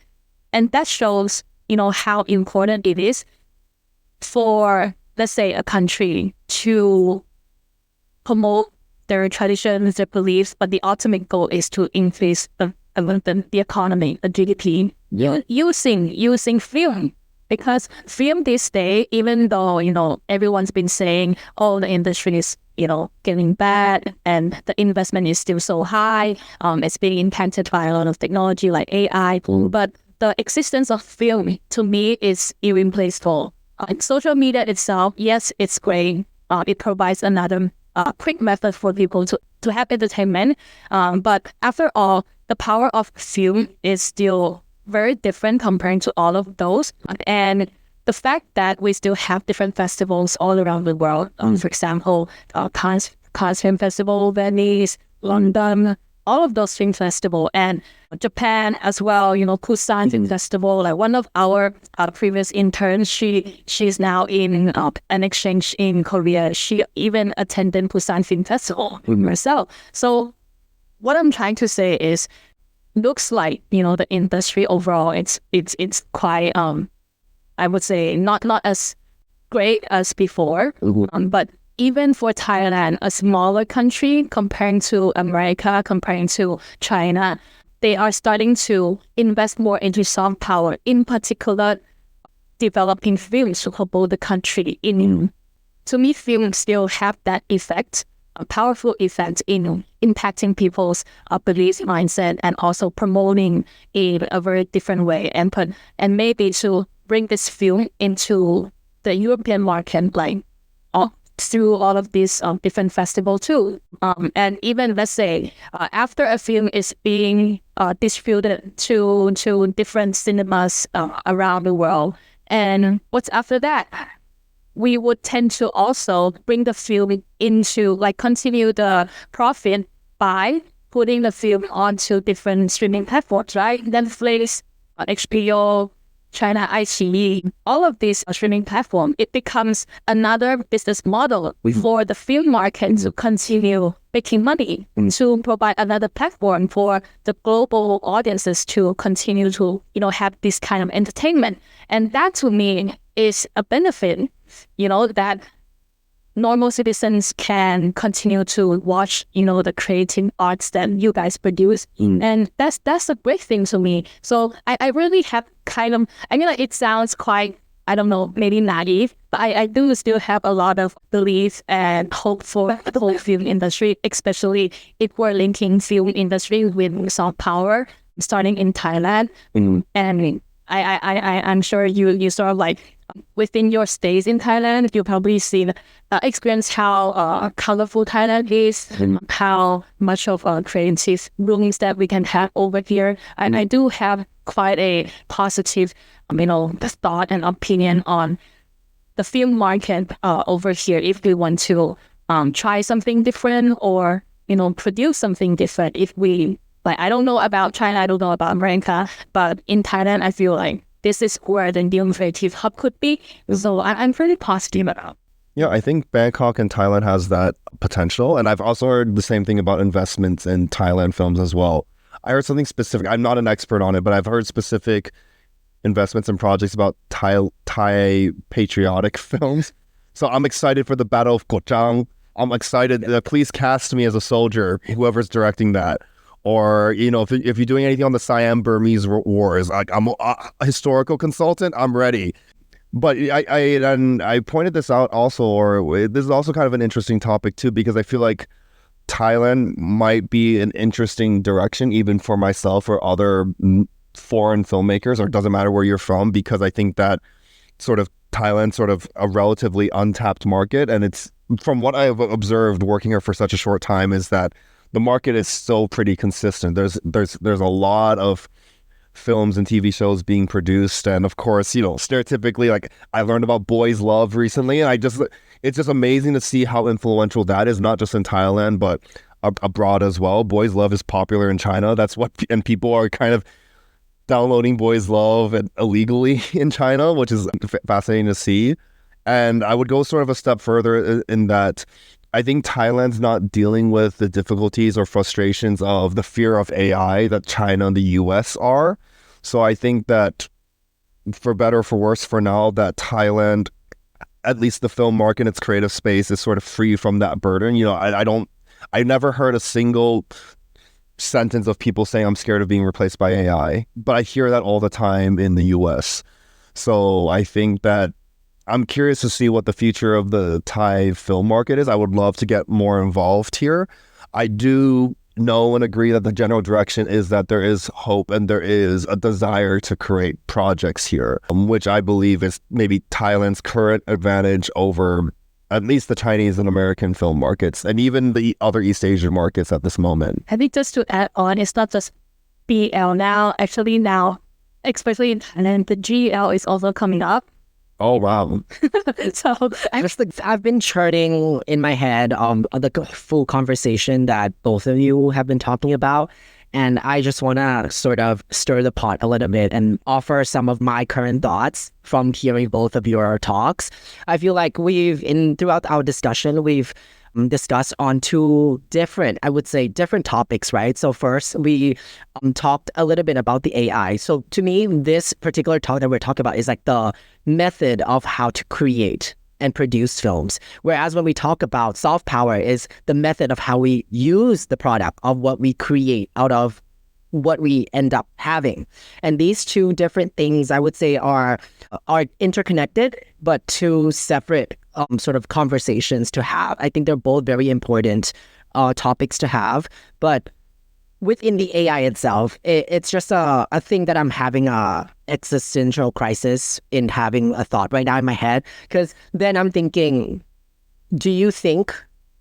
that shows, how important it is for, let's say, a country to promote their traditions, their beliefs, but the ultimate goal is to increase the economy, the GDP, using film. Because film this day, even though, everyone's been saying, the industry is, getting bad and the investment is still so high, it's being impacted by a lot of technology like AI, but the existence of film, to me, is irreplaceable. Social media itself, yes, it's great. It provides another quick method for people to have entertainment. But after all, the power of film is still very different compared to all of those. And the fact that we still have different festivals all around the world, for example, Cannes Film Festival, Venice, London, all of those film festivals, and Japan as well, Busan Film Festival. Like one of our previous interns, she's now in an exchange in Korea. She even attended Busan Film Festival herself. So what I'm trying to say is, looks like, the industry overall, it's quite, I would say, not as great as before, but even for Thailand, a smaller country comparing to America, comparing to China, they are starting to invest more into soft power, in particular, developing films to promote the country. To me, films still have that effect, a powerful effect in impacting people's beliefs, mindset, and also promoting in a very different way. And maybe to bring this film into the European market, through all of these different festivals too. And even, let's say, after a film is being distributed to different cinemas around the world, and what's after that? We would tend to also bring the film into, continue the profit by putting the film onto different streaming platforms, right? Netflix, HBO, China iQIYI, all of these streaming platforms, it becomes another business model for the film market to continue making money, to provide another platform for the global audiences to continue to, have this kind of entertainment. And that to me is a benefit, that normal citizens can continue to watch, the creative arts that you guys produce. And that's a great thing to me. So I really have kind of, it sounds quite, I don't know, maybe naive, but I do still have a lot of belief and hope for the whole film industry, especially if we're linking film industry with soft power, starting in Thailand. And I'm sure you sort of like within your stays in Thailand, you probably seen experience how colorful Thailand is, how much of creative rooms that we can have over here. And I do have quite a positive, thought and opinion on the film market over here. If we want to try something different or produce something different, if we like, I don't know about China, I don't know about America, but in Thailand, I feel like this is where the new creative hub could be. So I'm pretty positive about. Yeah, I think Bangkok and Thailand has that potential. And I've also heard the same thing about investments in Thailand films as well. I heard something specific. I'm not an expert on it, but I've heard specific investments and projects about Thai patriotic films. So I'm excited for the Battle of Koh Chang. I'm excited. Please cast me as a soldier, whoever's directing that. Or, if you're doing anything on the Siam-Burmese wars, like I'm a historical consultant, I'm ready. But I pointed this out also, or this is also kind of an interesting topic too, because I feel like Thailand might be an interesting direction even for myself or other foreign filmmakers, or it doesn't matter where you're from, because I think that sort of Thailand's sort of a relatively untapped market. And it's, from what I've observed working here for such a short time, is that the market is still pretty consistent. There's a lot of films and TV shows being produced, and of course, stereotypically, like I learned about Boys Love recently, and it's just amazing to see how influential that is, not just in Thailand but abroad as well. Boys Love is popular in China. And people are kind of downloading Boys Love illegally in China, which is fascinating to see. And I would go sort of a step further in that I think Thailand's not dealing with the difficulties or frustrations of the fear of AI that China and the US are. So I think that, for better or for worse, for now, that Thailand, at least the film market, its creative space, is sort of free from that burden. I never heard a single sentence of people saying I'm scared of being replaced by AI, but I hear that all the time in the US. So I think that I'm curious to see what the future of the Thai film market is. I would love to get more involved here. I do know and agree that the general direction is that there is hope and there is a desire to create projects here, which I believe is maybe Thailand's current advantage over at least the Chinese and American film markets, and even the other East Asian markets at this moment. I think just to add on, it's not just BL now. Actually now, especially in Thailand, the GL is also coming up. Oh, wow. So I've been charting in my head the full conversation that both of you have been talking about. And I just want to sort of stir the pot a little bit and offer some of my current thoughts from hearing both of your talks. I feel like throughout our discussion, we've discussed on two different topics, right? So first, we talked a little bit about the AI. So to me, this particular talk that we're talking about is like the method of how to create and produce films. Whereas when we talk about soft power, is the method of how we use the product of what we create out of what we end up having. And these two different things, I would say, are interconnected, but two separate sort of conversations to have. I think they're both very important topics to have. But within the AI itself, it's just a thing that I'm having a existential crisis in having a thought right now in my head. Because then I'm thinking, do you think,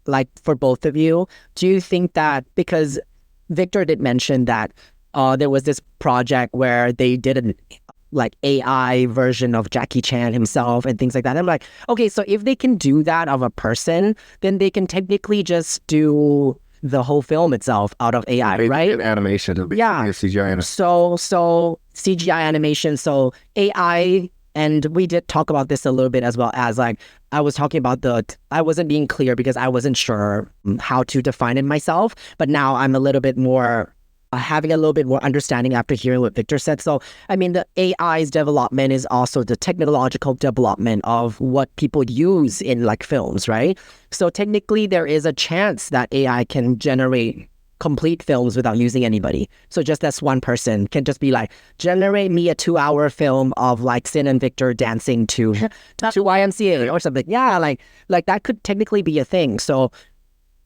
like for both of you, do you think that, because Victor did mention that there was this project where they did an AI version of Jackie Chan himself and things like that. I'm like, okay, so if they can do that of a person, then they can technically just do the whole film itself out of AI, right? Animation. Yeah. CGI animation. So CGI animation, so AI, and we did talk about this a little bit as well, as like I was talking about I wasn't being clear because I wasn't sure how to define it myself, but now I'm a little bit more having a little bit more understanding after hearing what Victor said. So, I mean, the AI's development is also the technological development of what people use in like films, right? So technically there is a chance that AI can generate complete films without using anybody. So just as one person can just be like, generate me a 2-hour film of like Sin and Victor dancing to YMCA or something. Yeah, like that could technically be a thing. So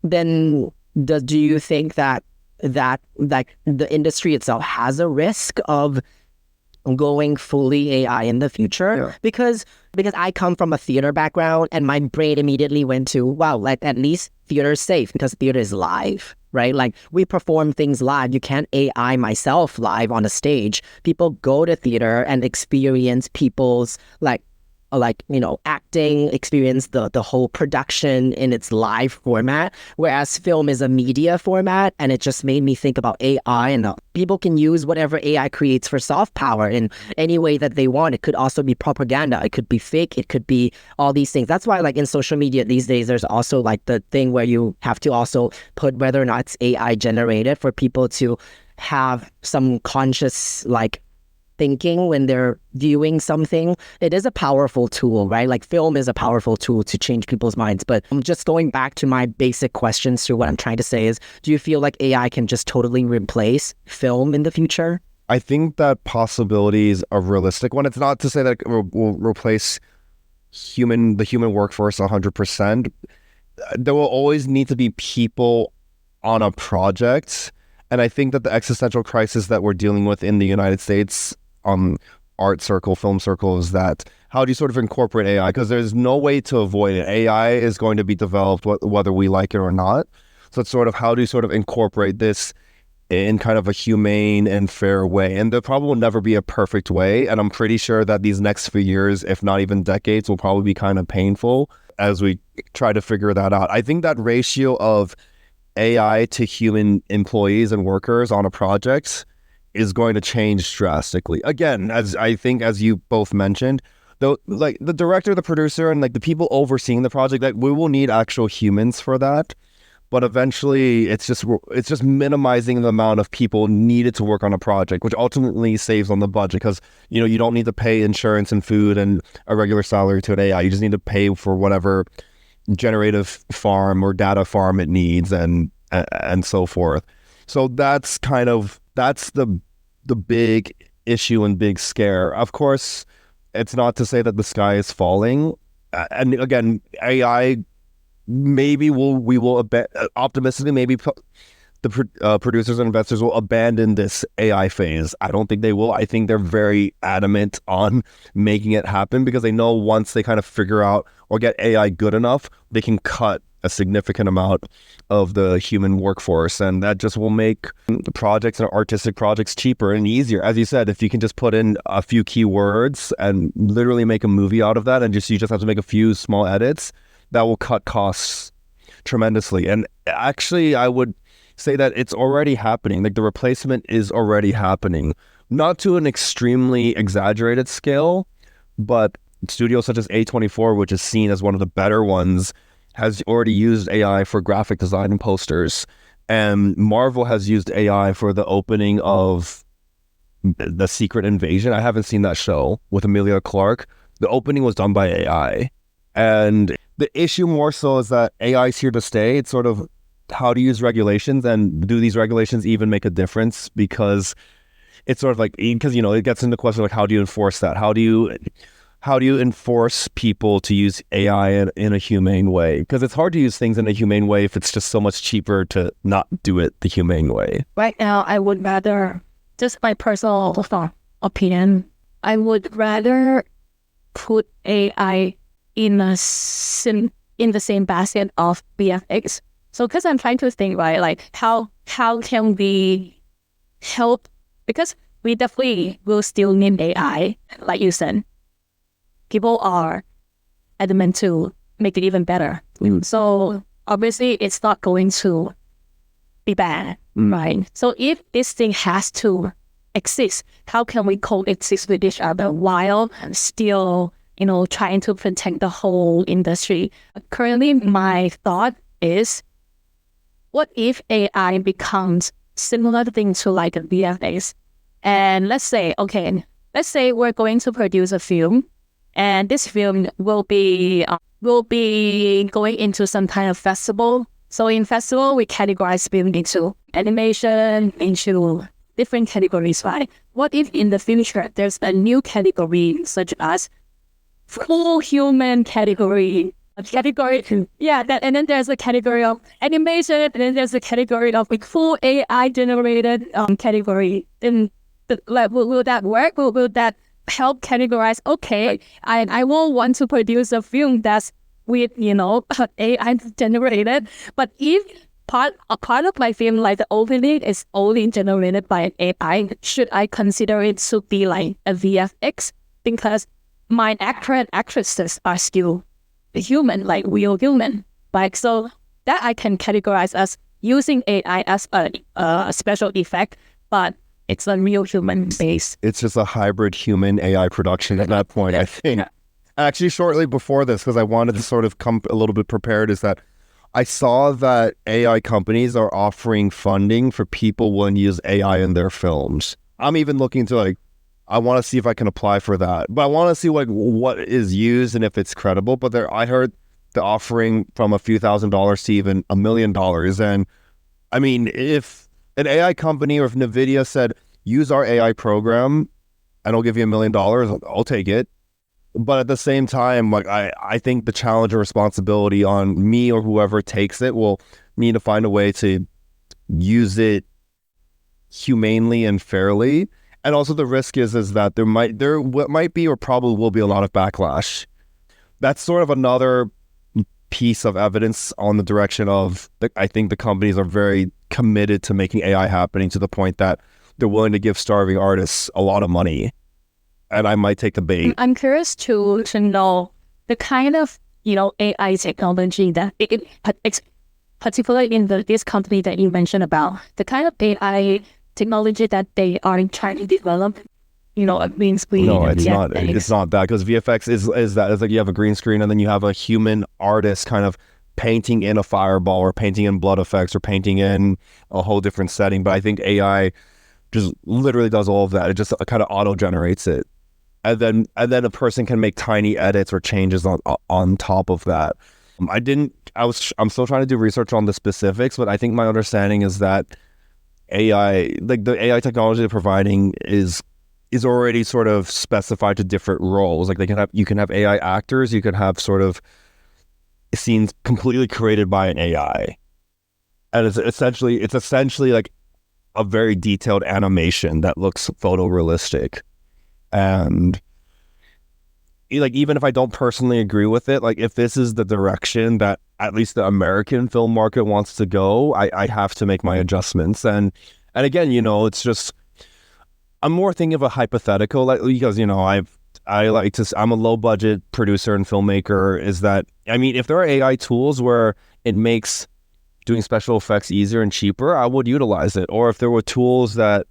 then do you think that like the industry itself has a risk of going fully AI in the future? Yeah. Because I come from a theater background and my brain immediately went to, wow, like at least theater is safe because theater is live, right? Like we perform things live. You can't AI myself live on a stage. People go to theater and experience people's acting, experience the whole production in its live format, whereas film is a media format. And it just made me think about AI, and people can use whatever AI creates for soft power in any way that they want. It could also be propaganda. It could be fake. It could be all these things. That's why like in social media these days, there's also like the thing where you have to also put whether or not it's AI generated for people to have some conscious like thinking when they're viewing something. It is a powerful tool, right? Like film is a powerful tool to change people's minds. But just going back to my basic questions to what I'm trying to say is, do you feel like AI can just totally replace film in the future? I think that possibility is a realistic one. It's not to say that it will replace the human workforce 100%. There will always need to be people on a project. And I think that the existential crisis that we're dealing with in the United States, art circle, film circle, is that how do you sort of incorporate AI? Because there's no way to avoid it. AI is going to be developed whether we like it or not. So it's sort of how do you sort of incorporate this in kind of a humane and fair way? And there probably will never be a perfect way. And I'm pretty sure that these next few years, if not even decades, will probably be kind of painful as we try to figure that out. I think that ratio of AI to human employees and workers on a project is going to change drastically. Again, as you both mentioned, though, like the director, the producer, and like the people overseeing the project, like we will need actual humans for that. But eventually, it's just minimizing the amount of people needed to work on a project, which ultimately saves on the budget because you don't need to pay insurance and food and a regular salary to an AI. You just need to pay for whatever generative farm or data farm it needs and so forth. So that's the big issue and big scare. Of course, it's not to say that the sky is falling. And again, AI maybe we will optimistically maybe the producers and investors will abandon this AI phase. I don't think they will. I think they're very adamant on making it happen because they know once they kind of figure out or get AI good enough, they can cut a significant amount of the human workforce, and that just will make the projects and artistic projects cheaper and easier. As you said, if you can just put in a few keywords and literally make a movie out of that, and you just have to make a few small edits, that will cut costs tremendously. And actually, I would say that it's already happening. Like the replacement is already happening, not to an extremely exaggerated scale, but studios such as A24, which is seen as one of the better ones, has already used AI for graphic design and posters. And Marvel has used AI for the opening of The Secret Invasion. I haven't seen that show with Emilia Clarke. The opening was done by AI. And the issue more so is that AI is here to stay. It's sort of how to use regulations, and do these regulations even make a difference? Because it's sort of like, because, it gets into the question like, how do you enforce that? How do you enforce people to use AI in a humane way? Because it's hard to use things in a humane way if it's just so much cheaper to not do it the humane way. Right now, I would rather, just my personal opinion, I would rather put AI in the same basket of VFX. So because I'm trying to think, right, like how can we help? Because we definitely will still need AI, like you said. People are adamant to make it even better. So obviously it's not going to be bad, right? So if this thing has to exist, how can we coexist with each other while still, trying to protect the whole industry? Currently, my thought is, what if AI becomes similar thing to like a VFX. And let's say we're going to produce a film, and this film will be going into some kind of festival. So in festival, we categorize film into animation, into different categories, right? What if in the future there's a new category such as full human category? And then there's a category of animation, and then there's a category of like full AI generated category. Then will that work? Will that help categorize? Okay, I will want to produce a film that's with AI generated, but if a part of my film, like the opening, is only generated by an AI, should I consider it to be like a VFX? Because my actor and actresses are still human, like real human. Like, so that I can categorize as using AI as a special effect, but it's a real human base. It's just a hybrid human AI production at that point, I think. Yeah. Actually, shortly before this, because I wanted to sort of come a little bit prepared, is that I saw that AI companies are offering funding for people willing to use AI in their films. I'm even looking to I want to see if I can apply for that. But I want to see what is used and if it's credible. But I heard the offering from a few $1,000s to even $1 million. And I mean, if an AI company or if NVIDIA said, use our AI program and I'll give you $1 million, I'll take it. But at the same time, I think the challenge or responsibility on me or whoever takes it will need to find a way to use it humanely and fairly. And also the risk is that there might be or probably will be a lot of backlash. That's sort of another piece of evidence on the direction of I think the companies are very committed to making AI happening to the point that they're willing to give starving artists a lot of money. And I might take the bait. I'm curious to know the kind of AI technology that particularly in this company that you mentioned about, the kind of AI technology that they are trying to develop. A green screen. No, it's not. It's not that, because VFX is that. It's like you have a green screen and then you have a human artist kind of painting in a fireball or painting in blood effects or painting in a whole different setting. But I think AI just literally does all of that. It just kind of auto generates it. And then a person can make tiny edits or changes on top of that. I'm still trying to do research on the specifics, but I think my understanding is that AI, like the AI technology they're providing is already sort of specified to different roles. Like you can have AI actors, you can have sort of scenes completely created by an AI. And it's essentially like a very detailed animation that looks photorealistic. And like, even if I don't personally agree with it, like if this is the direction that at least the American film market wants to go, I have to make my adjustments. And again, it's just, I'm more thinking of a hypothetical, like, because I'm a low budget producer and filmmaker. Is that, I mean, if there are AI tools where it makes doing special effects easier and cheaper, I would utilize it. Or if there were tools that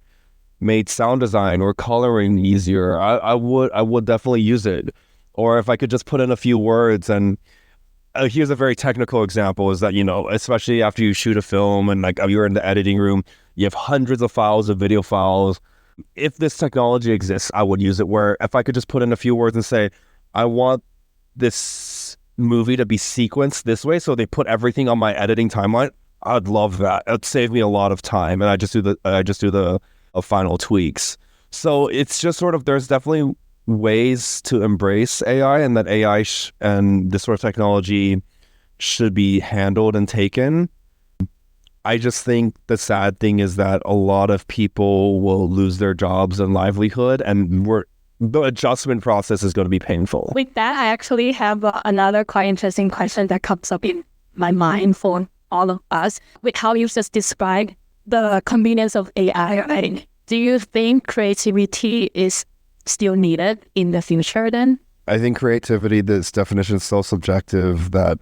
made sound design or coloring easier, I would definitely use it. Or if I could just put in a few words. And here's a very technical example, is that especially after you shoot a film and like you're in the editing room, you have hundreds of files of video files. If this technology exists, I would use it, where if I could just put in a few words and say, I want this movie to be sequenced this way, so they put everything on my editing timeline, I'd love that. It'd save me a lot of time, and I just do the final tweaks. So it's just sort of, there's definitely ways to embrace AI, and that AI and this sort of technology should be handled and taken. I just think the sad thing is that a lot of people will lose their jobs and livelihood, and the adjustment process is going to be painful. With that, I actually have another quite interesting question that comes up in my mind for all of us, with how you just described the convenience of AI, right? Do you think creativity is still needed in the future then? I think creativity, this definition is so subjective that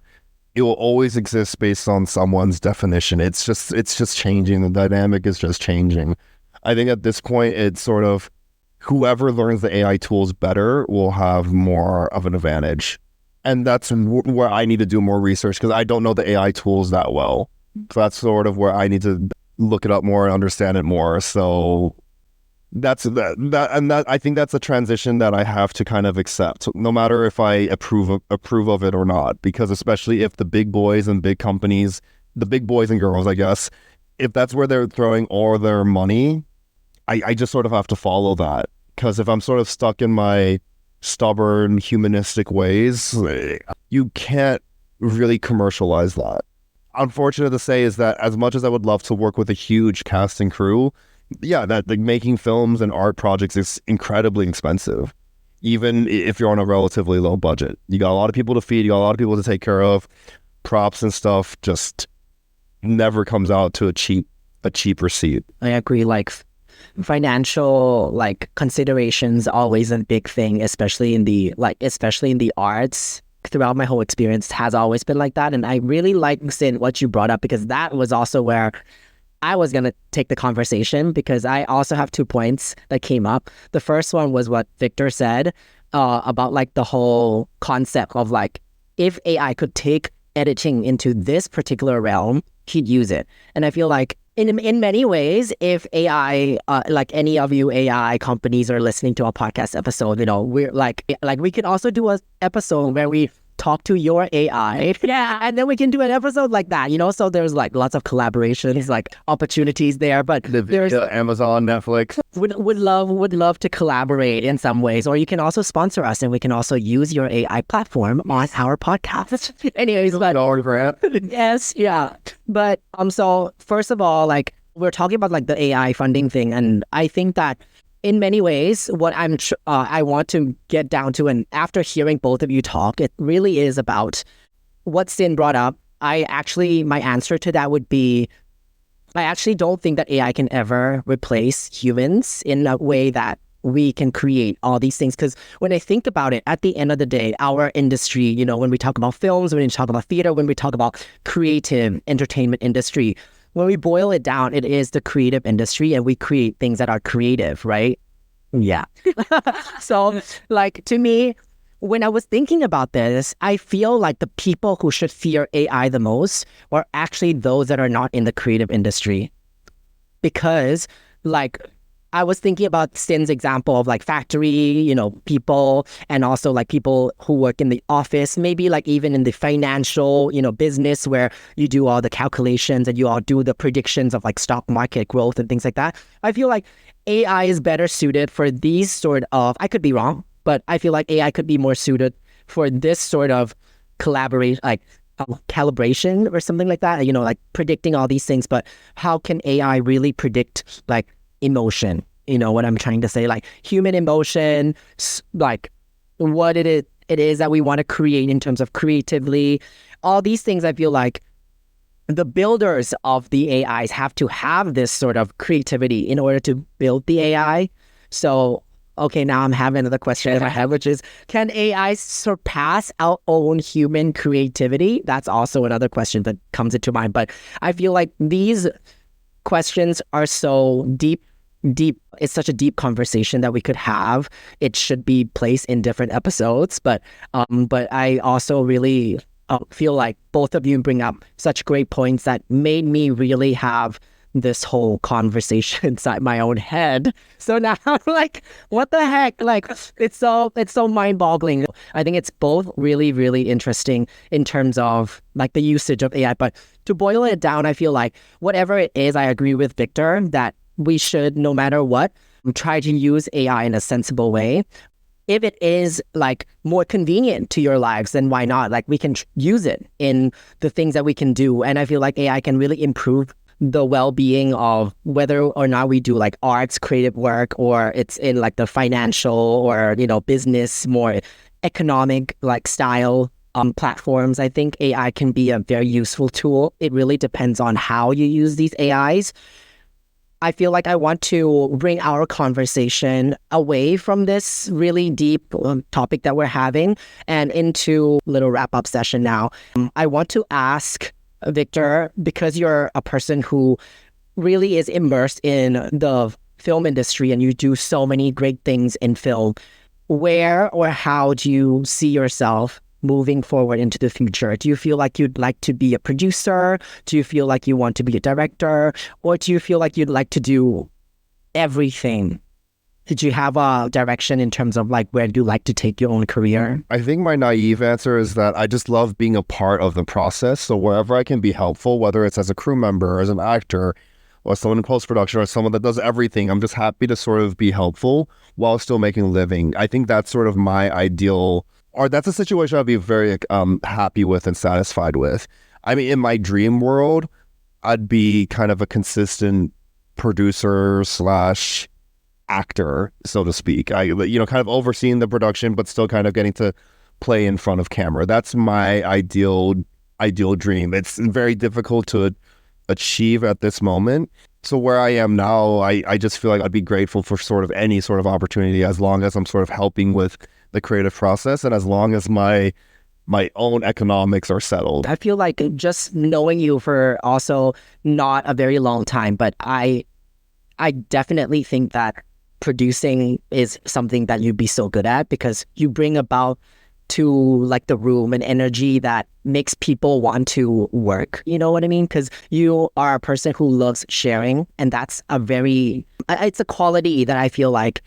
it will always exist based on someone's definition. It's just changing. The dynamic is just changing. I think at this point, it's sort of whoever learns the AI tools better will have more of an advantage. And that's where I need to do more research, because I don't know the AI tools that well. So that's sort of where I need to look it up more and understand it more. So I think that's a transition that I have to kind of accept, no matter if I approve of it or not, because especially if the big boys and big companies, the big boys and girls, I guess, if that's where they're throwing all their money, I just sort of have to follow that. Because if I'm sort of stuck in my stubborn humanistic ways, you can't really commercialize that. Unfortunate to say is that as much as I would love to work with a huge cast and crew, yeah, that like making films and art projects is incredibly expensive, even if you're on a relatively low budget. You got a lot of people to feed, you got a lot of people to take care of. Props and stuff just never comes out to a cheap receipt. I agree. Like financial like considerations always a big thing, especially in the arts. Throughout my whole experience has always been like that. And I really like, Sin, what you brought up, because that was also where I was going to take the conversation, because I also have 2 points that came up. The first one was what Victor said about like the whole concept of like, if AI could take editing into this particular realm, he'd use it. And I feel like in many ways, if AI, like any of you AI companies are listening to our podcast episode, you know, we're like we can also do an episode where we talk to your AI. Yeah. And then we can do an episode like that, you know? So there's like lots of collaborations, like opportunities there, but there's Amazon, Netflix. Would love to collaborate in some ways, or you can also sponsor us and we can also use your AI platform on our podcast. Anyways, but grant. yes, yeah. But so first of all, like we're talking about like the AI funding thing, and I think that in many ways, what I want to get down to, and after hearing both of you talk, it really is about what Sin brought up. My answer to that would be, I actually don't think that AI can ever replace humans in a way that we can create all these things. Because when I think about it, at the end of the day, our industry, you know, when we talk about films, when we talk about theater, when we talk about creative entertainment industry, when we boil it down, it is the creative industry, and we create things that are creative, right? Yeah. So, like, to me, when I was thinking about this, I feel like the people who should fear AI the most are actually those that are not in the creative industry. Because, like, I was thinking about Sin's example of like factory, you know, people, and also like people who work in the office, maybe like even in the financial, you know, business where you do all the calculations and you all do the predictions of like stock market growth and things like that. I feel like AI is better suited for these sort of, I could be wrong, but I feel like AI could be more suited for this sort of collaboration, like calibration or something like that, you know, like predicting all these things. But how can AI really predict like emotion? You know what I'm trying to say? Like human emotion, like what it is that we want to create in terms of creatively. All these things, I feel like the builders of the AIs have to have this sort of creativity in order to build the AI. So, okay, now I'm having another question in my head, which is, can AI surpass our own human creativity? That's also another question that comes into mind. But I feel like these questions are so deep. It's such a deep conversation that we could have. It should be placed in different episodes. But I also really feel like both of you bring up such great points that made me really have this whole conversation inside my own head. So now I'm like, what the heck? Like, it's so mind-boggling. I think it's both really, really interesting in terms of like the usage of AI. But to boil it down, I feel like whatever it is, I agree with Victor that we should, no matter what, try to use AI in a sensible way. If it is like more convenient to your lives, then why not? Like we can use it in the things that we can do. And I feel like AI can really improve the well-being of whether or not we do like arts, creative work, or it's in like the financial or, you know, business, more economic like style platforms. I think AI can be a very useful tool. It really depends on how you use these AIs. I feel like I want to bring our conversation away from this really deep topic that we're having and into a little wrap-up session now. I want to ask Victor, because you're a person who really is immersed in the film industry and you do so many great things in film, where or how do you see yourself moving forward into the future? Do you feel like you'd like to be a producer? Do you feel like you want to be a director? Or do you feel like you'd like to do everything? Did you have a direction in terms of like where do you like to take your own career? I think my naive answer is that I just love being a part of the process. So wherever I can be helpful, whether it's as a crew member, as an actor, or someone in post-production, or someone that does everything, I'm just happy to sort of be helpful while still making a living. I think that's sort of my ideal, or that's a situation I'd be very happy with and satisfied with. I mean, in my dream world, I'd be kind of a consistent producer slash actor, so to speak. Kind of overseeing the production, but still kind of getting to play in front of camera. That's my ideal dream. It's very difficult to achieve at this moment. So where I am now, I just feel like I'd be grateful for sort of any sort of opportunity as long as I'm sort of helping with the creative process and as long as my own economics are settled. I feel like just knowing you for also not a very long time, but I definitely think that producing is something that you'd be so good at because you bring about to like the room an energy that makes people want to work. You know what I mean? Because you are a person who loves sharing, and that's it's a quality that I feel like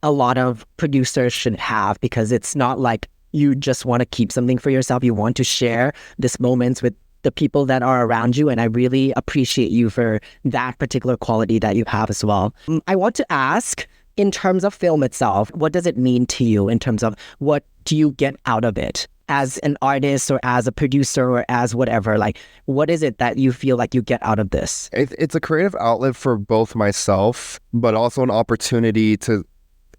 a lot of producers should have, because it's not like you just want to keep something for yourself. You want to share these moments with the people that are around you, and I really appreciate you for that particular quality that you have as well. I want to ask, in terms of film itself, what does it mean to you in terms of what do you get out of it as an artist or as a producer or as whatever? Like, what is it that you feel like you get out of this? It's a creative outlet for both myself, but also an opportunity to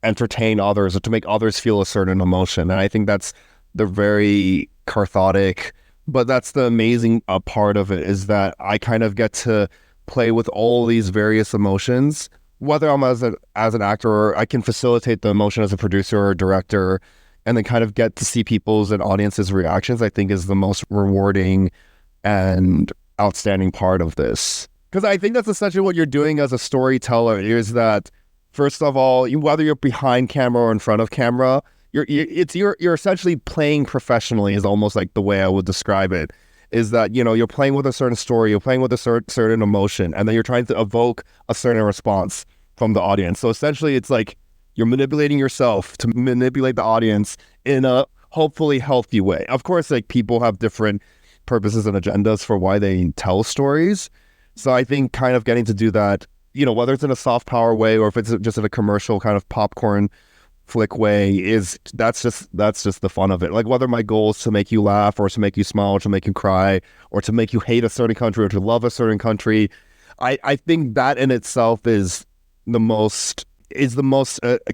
entertain others or to make others feel a certain emotion. And I think that's the very cathartic, but that's the amazing part of it, is that I kind of get to play with all these various emotions, whether I'm as an actor or I can facilitate the emotion as a producer or director, and then kind of get to see people's and audiences' reactions, I think is the most rewarding and outstanding part of this. Because I think that's essentially what you're doing as a storyteller, is that, first of all, whether you're behind camera or in front of camera, you're essentially playing professionally, is almost like the way I would describe it, is that, you're playing with a certain story, you're playing with a certain emotion, and then you're trying to evoke a certain response from the audience. So essentially it's like you're manipulating yourself to manipulate the audience in a hopefully healthy way. Of course, like, people have different purposes and agendas for why they tell stories. So I think kind of getting to do that, whether it's in a soft power way or if it's just in a commercial kind of popcorn flick way, that's just the fun of it. Like, whether my goal is to make you laugh or to make you smile or to make you cry or to make you hate a certain country or to love a certain country, I think that in itself is the most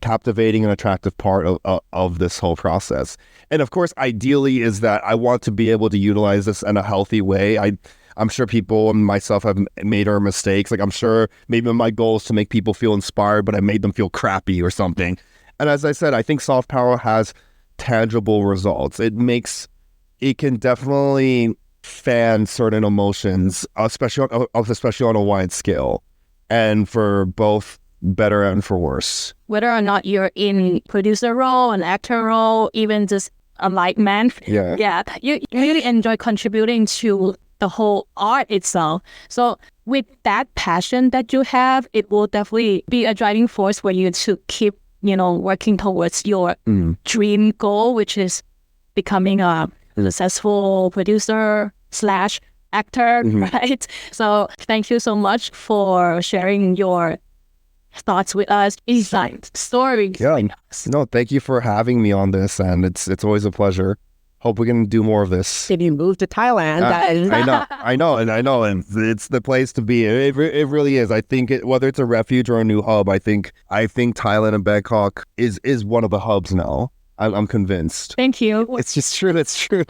captivating and attractive part of this whole process. And of course, ideally is that I want to be able to utilize this in a healthy way. I'm sure people and myself have made our mistakes. Like, I'm sure maybe my goal is to make people feel inspired, but I made them feel crappy or something. And as I said, I think soft power has tangible results. It can definitely fan certain emotions, especially on a wide scale, and for both better and for worse. Whether or not you're in producer role, an actor role, even just a light man, you really enjoy contributing to the whole art itself. So with that passion that you have, it will definitely be a driving force for you to keep working towards your dream goal, which is becoming a successful producer / actor, right? So thank you so much for sharing your thoughts with us, insights, stories. Yeah, no, thank you for having me on this, and it's always a pleasure. Hope we can do more of this. If you move to Thailand, I know, and it's the place to be. It really is. I think whether it's a refuge or a new hub, I think Thailand and Bangkok is one of the hubs now. I'm convinced. Thank you. It's just true. It's true.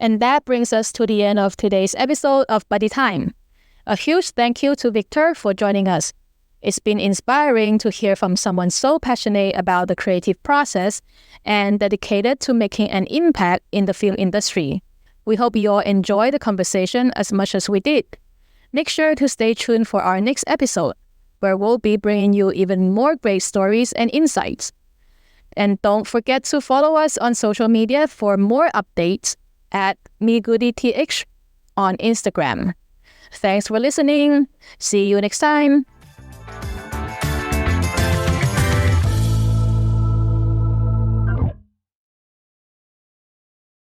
And that brings us to the end of today's episode of Buddy Time. A huge thank you to Victor for joining us. It's been inspiring to hear from someone so passionate about the creative process and dedicated to making an impact in the film industry. We hope you all enjoy the conversation as much as we did. Make sure to stay tuned for our next episode, where we'll be bringing you even more great stories and insights. And don't forget to follow us on social media for more updates at MeGoodieTH on Instagram. Thanks for listening. See you next time.